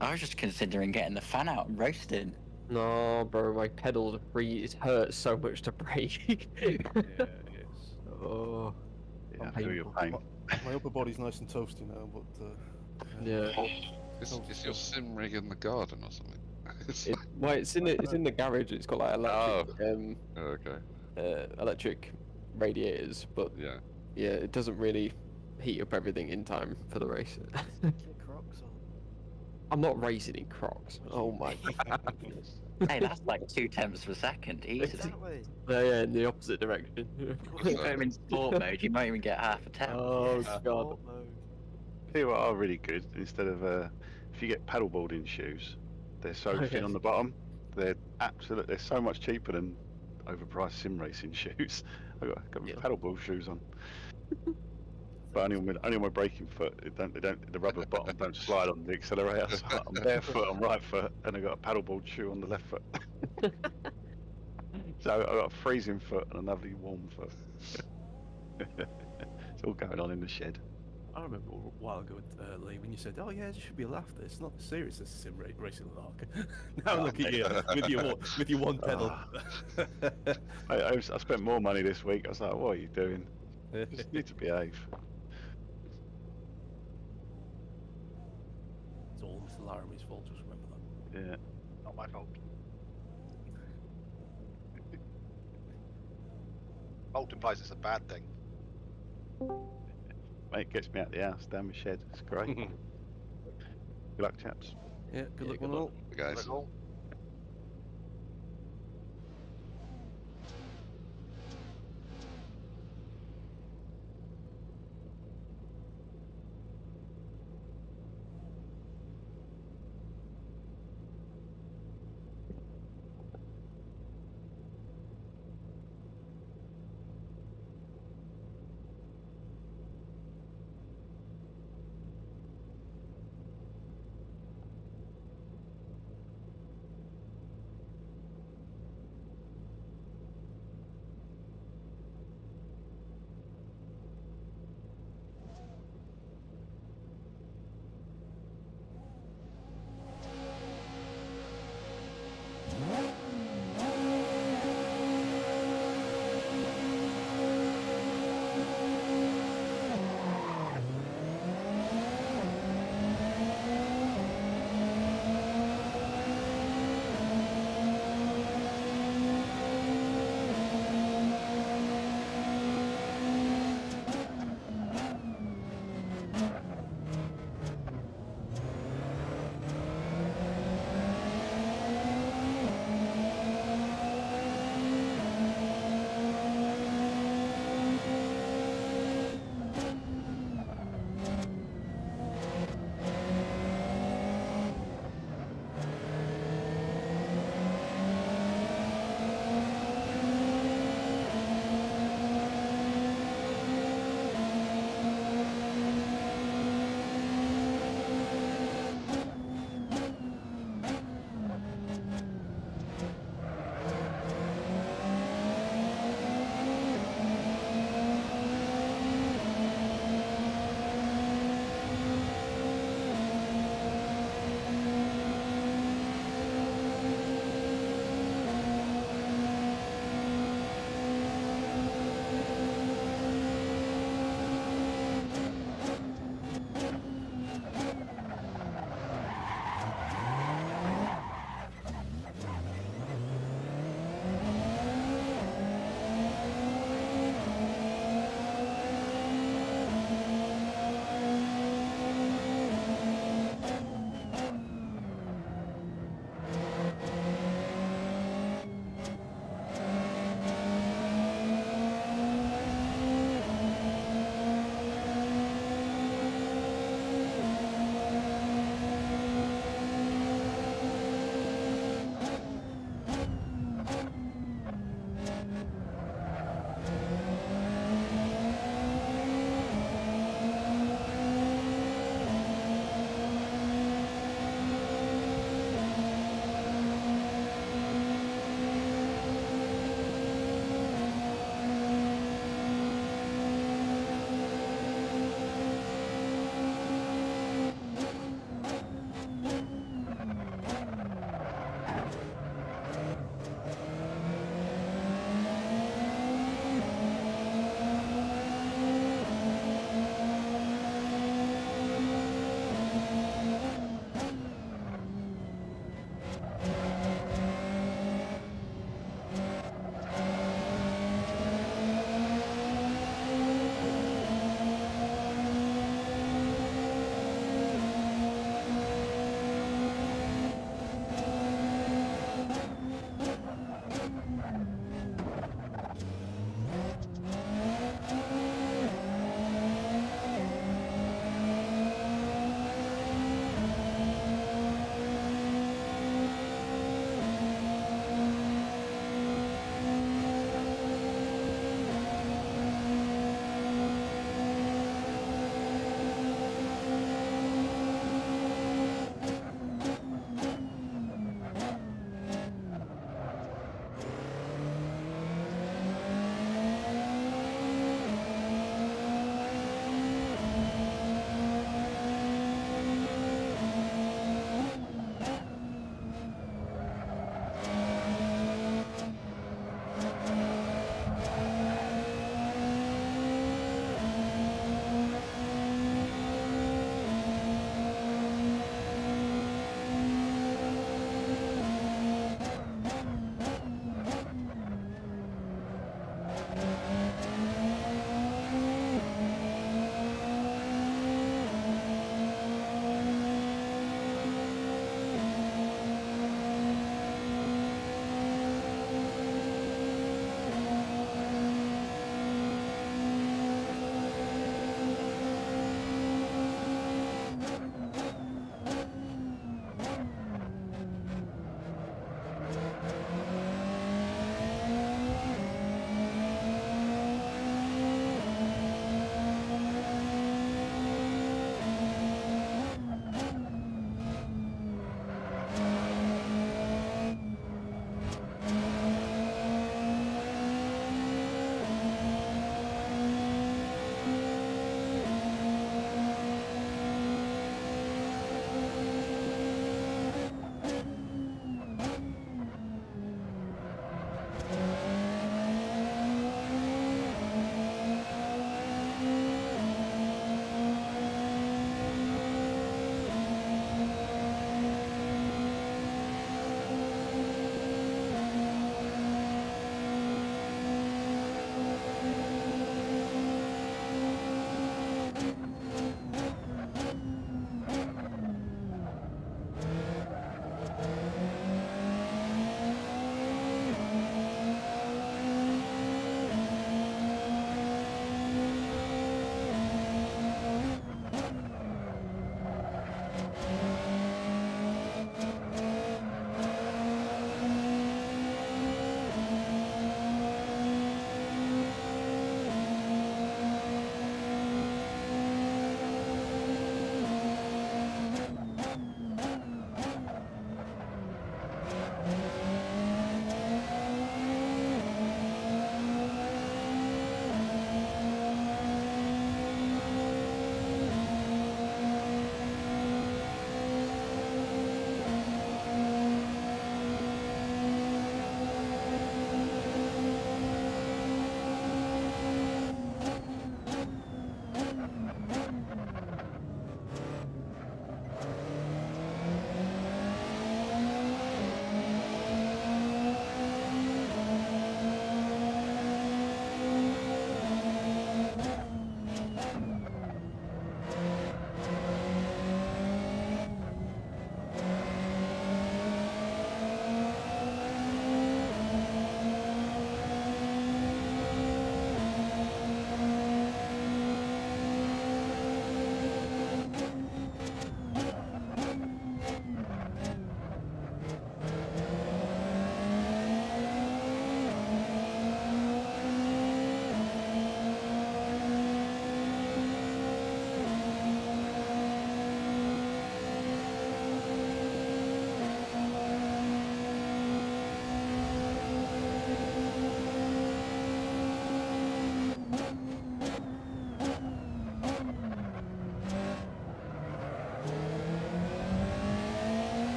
S5: I was just considering getting the fan out and roasting.
S9: No, bro, my pedals are free. It hurts so much to brake.
S1: Yeah, it is.
S9: Oh,
S4: Yeah, I feel your pain.
S1: My upper body's nice and toasty now, but
S9: yeah.
S6: Is your sim rig in the garden or something?
S9: Well, it's in the garage. It's got like electric,
S6: Okay.
S9: electric radiators, but
S6: Yeah.
S9: yeah, it doesn't really heat up everything in time for the race.
S10: Get Crocs on.
S9: I'm not racing in Crocs. Oh my god.
S5: Hey, that's like 2 tenths per second, easily.
S10: Exactly.
S9: Yeah, in the opposite direction.
S5: If you put them in sport mode, you might even get half a tenth.
S9: Oh
S10: Yes,
S9: god.
S10: sport mode.
S4: Tell you what are really good. Instead of if you get paddleboarding shoes, they're so
S9: Oh,
S4: thin
S9: yeah.
S4: on the bottom. They're so much cheaper than overpriced sim racing shoes. I got my
S9: Yeah.
S4: paddleboard shoes on, but only on my braking foot. The rubber bottom don't slide on the accelerator. So I'm barefoot on right foot, and I got a paddleboard shoe on the left foot. So I got a freezing foot and a lovely warm foot. It's all going on in the shed.
S1: I remember a while ago, Lee, when you said, "Oh yeah, it should be a laugh. It's not serious. This sim racing lark." Now look at you with your one pedal.
S4: I spent more money this week. I was like, "What are you doing? You just need to behave."
S1: It's all Mr. Laramie's fault. Just remember that.
S4: Yeah.
S7: Not my fault. Fault implies it's a bad thing.
S4: Mate, gets me out the house, down my shed. It's great. Good luck, chaps.
S1: Yeah, good luck,
S8: good
S1: one
S8: luck.
S1: all.
S6: Guys.
S7: Look all.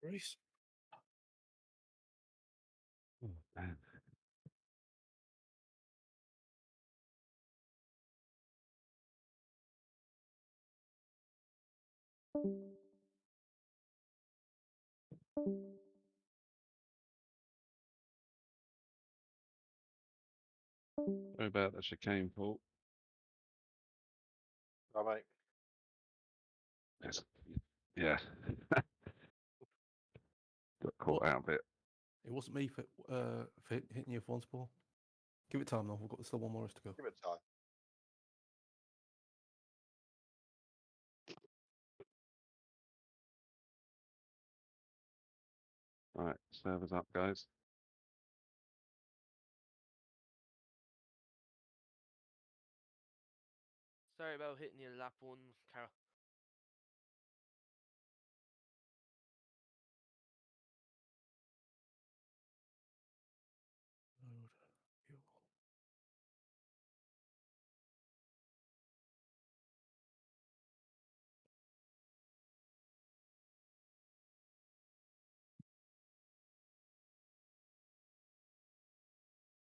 S1: Race.
S4: Oh, man. Sorry about the chicane, Paul.
S7: All right.
S4: Yes. Yeah. Got caught out a bit.
S1: It wasn't me for hitting you once, Paul. Give it time though. We've got still one more race to go.
S7: Give it time.
S4: Right, servers up, guys.
S11: Sorry about hitting you lap one, Carol.
S1: Road fuel.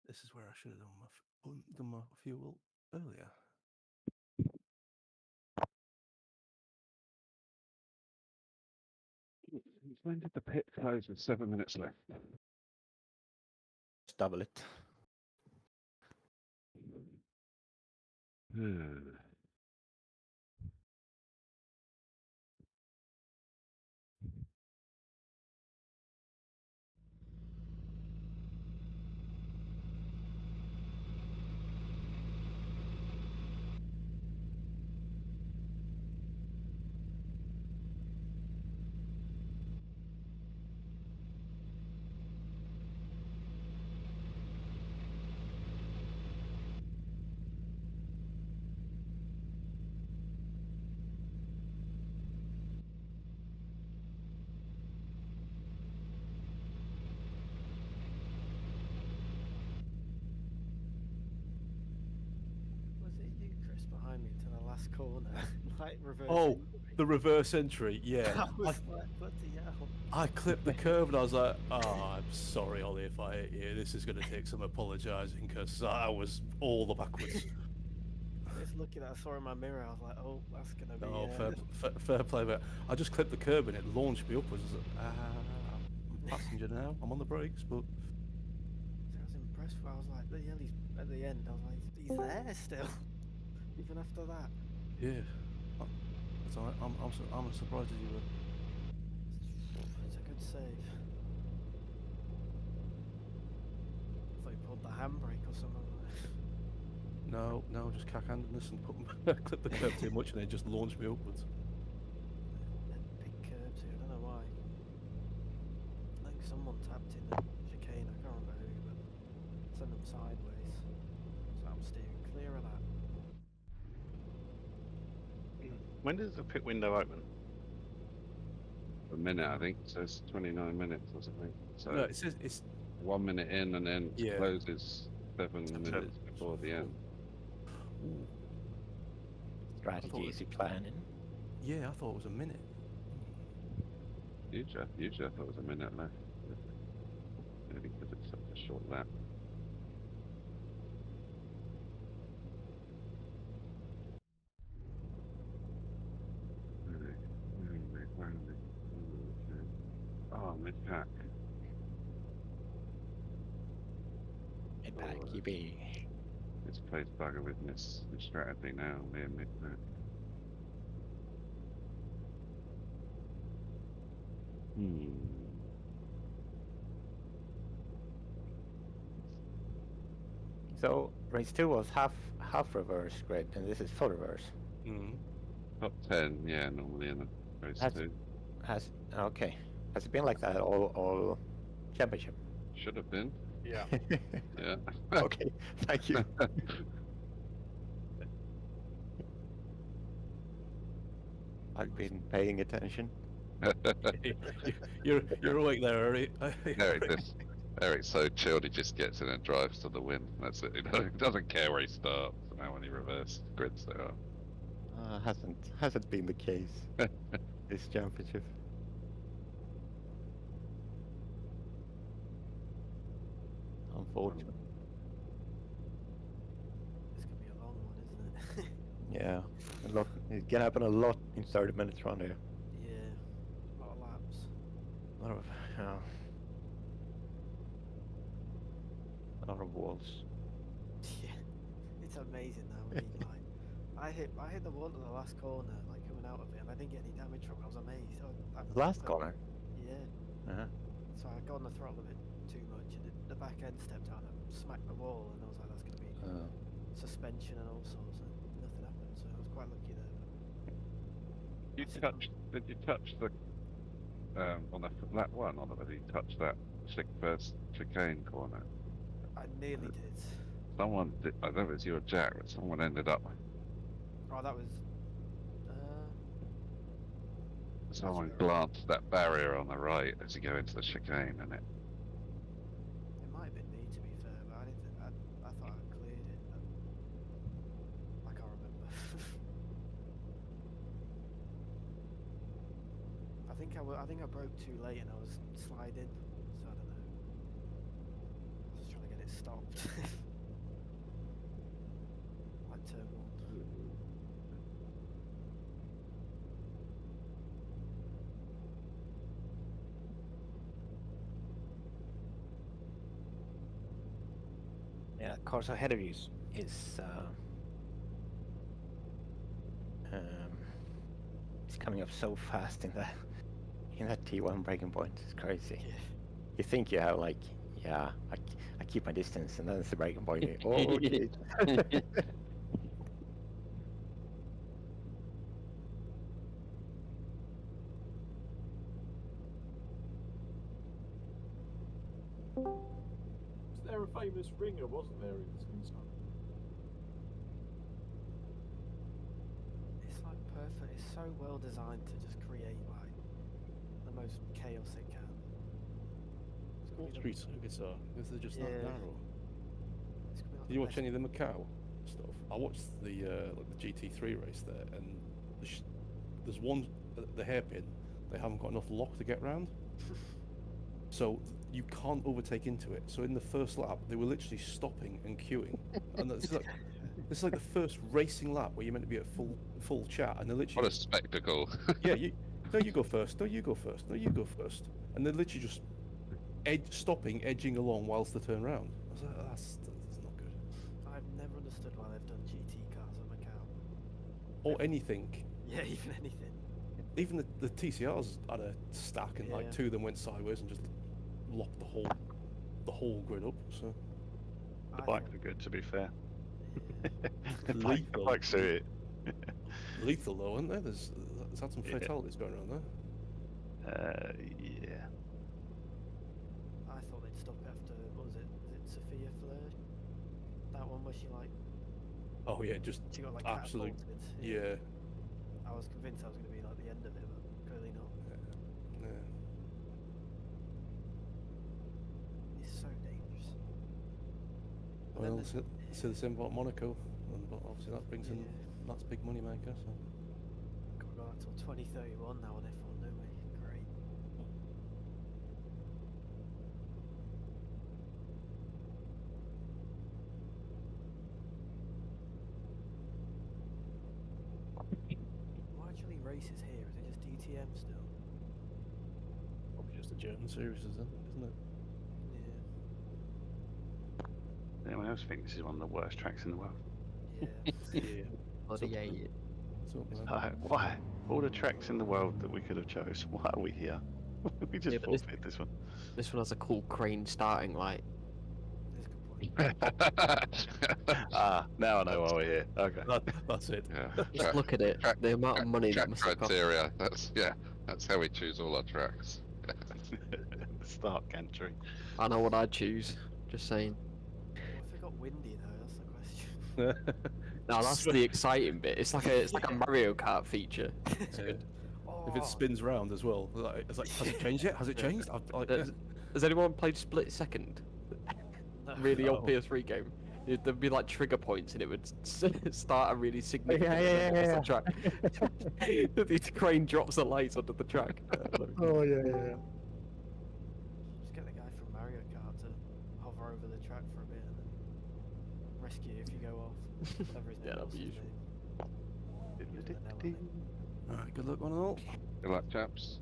S1: This is where I should have done my fuel earlier.
S4: When did the pit close with 7 minutes left?
S8: Just double it.
S10: Was it you, Chris, behind me to the last corner? Like reverse.
S1: Oh, the reverse entry. Yeah.
S10: I was like, bloody hell.
S1: I clipped the curve and I was like, "Oh, I'm sorry, Ollie, if I hit you. This is going to take some apologising because I was all the backwards."
S10: Just looking at, I saw in my mirror. I was like, oh, that's gonna be.
S1: No, fair play, but I just clipped the curb and it launched me upwards. I was like, I'm passenger now. I'm on the brakes, but
S10: I was impressed. I was like, bloody hell, he's at the end. I was like, he's there still, even after that.
S1: yeah, that's all right. I'm as surprised as you were.
S10: It's a good save. I thought he pulled the handbrake or something.
S1: No, just cack-handedness and clip the curb too much and it just launched me upwards.
S10: Big curbs here. I don't know why. I think someone tapped in the chicane. I can't remember who, but sent them sideways. So I'm steering clear of that.
S4: When does the pit window open? A minute, I think. So it's 29 minutes or something. So
S1: No, it says it's
S4: 1 minute in and then
S1: Yeah.
S4: closes 7 minutes before the end.
S1: Ooh,
S5: Strategy is he planning?
S1: yeah, I thought it was a minute.
S4: Usually I thought it was a minute left. Maybe because it's such a short lap. Where are we? Oh, mid-pack.
S5: Mid-pack, you be.
S4: This plays bugger with this strategy now, near mid-pack.
S5: So race 2 was half reverse grid, and this is full reverse.
S1: Mm.
S4: Top 10, yeah, normally in the race
S5: Has
S4: 2.
S5: Okay. Has it been like that all championship?
S4: Should have been.
S7: Yeah.
S4: Yeah.
S5: Okay, thank you. I've been paying attention.
S1: You're awake there, Eric.
S4: Eric's so chilled, he just gets in and drives to the win. That's it. He doesn't care where he starts and how many reverse grids there are.
S5: Hasn't been the case this championship.
S8: unfortunately.
S10: This could be a long one, isn't it?
S8: Yeah, a lot. It can happen a lot in 30 minutes around here.
S10: Yeah, a lot of laps.
S8: A lot of, a lot of walls.
S10: Yeah, it's amazing now. When you, like, I hit the wall at the last corner, like coming out of it, and I didn't get any damage from it. I was amazed.
S8: Last corner.
S10: Yeah.
S8: Uh-huh.
S10: So I got on the throttle a bit too much, and the back end stepped down and smacked the wall, and I was like, that's going to be suspension and all sorts, and nothing happened. So I was quite lucky there.
S6: Did you touch the on that one on it? Did you touch that first chicane corner?
S10: I nearly did.
S6: Someone did. I don't know if it's you or Jack, but someone ended up.
S10: Oh, that was.
S6: Someone glanced that barrier on the right as you go into the chicane, and it.
S10: It might have been me, to be fair, but I thought I cleared it. But I can't remember. I think I broke too late, and I was sliding, so I don't know. I was just trying to get it stopped. Like turn one.
S8: Yeah, course ahead of you is it's coming up so fast in that T1 breaking point. It's crazy.
S10: Yeah.
S8: You think you have like, yeah, I keep my distance, and then it's the breaking point. Oh, shit.
S1: Was there a famous ringer, wasn't there, in Scone?
S10: It's like perfect. It's so well designed to just create like the most chaos it can.
S1: What street circuits are? Because they're just that
S10: Yeah.
S1: narrow.
S10: It's gonna be like
S1: Did
S10: the
S1: you watch
S10: best-
S1: any of the Macau stuff? I watched the like the GT3 race there, and there's one the hairpin. They haven't got enough lock to get round, so you can't overtake into it. So in the first lap, they were literally stopping and queuing, and this is like the first racing lap where you're meant to be at full chat, and they're literally
S6: What a spectacle!
S1: yeah, you go first. No, you go first. No, you go first. And they're literally just stopping, edging along whilst they turn round. I was like, that's not good.
S10: I've never understood why they've done GT cars at Macau.
S1: Or anything.
S10: Yeah, even anything.
S1: Even the TCRs had a stack, and like
S10: Yeah.
S1: two of them went sideways and just locked the whole grid up. So
S4: The
S10: I
S4: bikes
S10: thought-
S4: are good, to be fair.
S10: Yeah.
S4: the
S1: Lethal.
S4: bikes suit
S1: lethal though, aren't there? There's had some
S4: Yeah.
S1: fatalities going around there.
S4: Yeah.
S10: I thought they'd stop after, what was it? Is it Sophia Fleur? That one where she like,
S1: Oh yeah, just
S10: she got like
S1: absolute.
S10: catapulted.
S1: Yeah.
S10: I was convinced that was going to be like the end of it, but clearly not.
S1: Yeah.
S10: It's so dangerous. And
S1: Well,
S10: then
S1: say the same about Monaco, and obviously that brings in
S10: Yeah.
S1: that's a big money maker. So.
S10: We've got till 2031 now on F1, don't we? Great. What actually races here? Is it just DTM still?
S1: Probably just the German series, isn't it?
S10: Yeah.
S4: Anyone else think this is one of the worst tracks in the world?
S10: Yeah.
S1: Yeah.
S9: Bloody hate it.
S1: So,
S4: Why? All the tracks in the world that we could have chose. Why are we here? We just
S9: Yeah, but this-
S4: forfeit this one.
S9: This one has a cool crane starting light.
S10: That's a good point.
S4: Ah, now I know why we're here. Okay.
S1: that's it.
S6: Yeah.
S9: Just look at it. The amount of money that
S6: track
S9: must have cost.
S6: criteria. That's how we choose all our tracks.
S4: Start gantry.
S9: I know what I'd choose. Just saying.
S10: What if it got windy though? That's the question.
S9: No, that's the exciting bit. It's like a Mario Kart feature. It's
S1: Yeah.
S9: good.
S1: If it spins round as well, it's like, has it changed yet? Has it changed?
S9: Has anyone played Split Second?
S10: No.
S9: Really old
S1: No.
S9: PS3 game. There'd be like trigger points, and it would start a really significant.
S2: yeah.
S9: The track. The crane drops the lights onto the track.
S2: Oh yeah.
S10: Just get the guy from Mario Kart to hover over the track rescue if you go off. Whatever his name
S9: Yeah, that'll
S10: was,
S9: be
S10: his
S9: useful.
S10: name. Using an L on it.
S12: Alright, good luck, one and all.
S6: Good luck, chaps.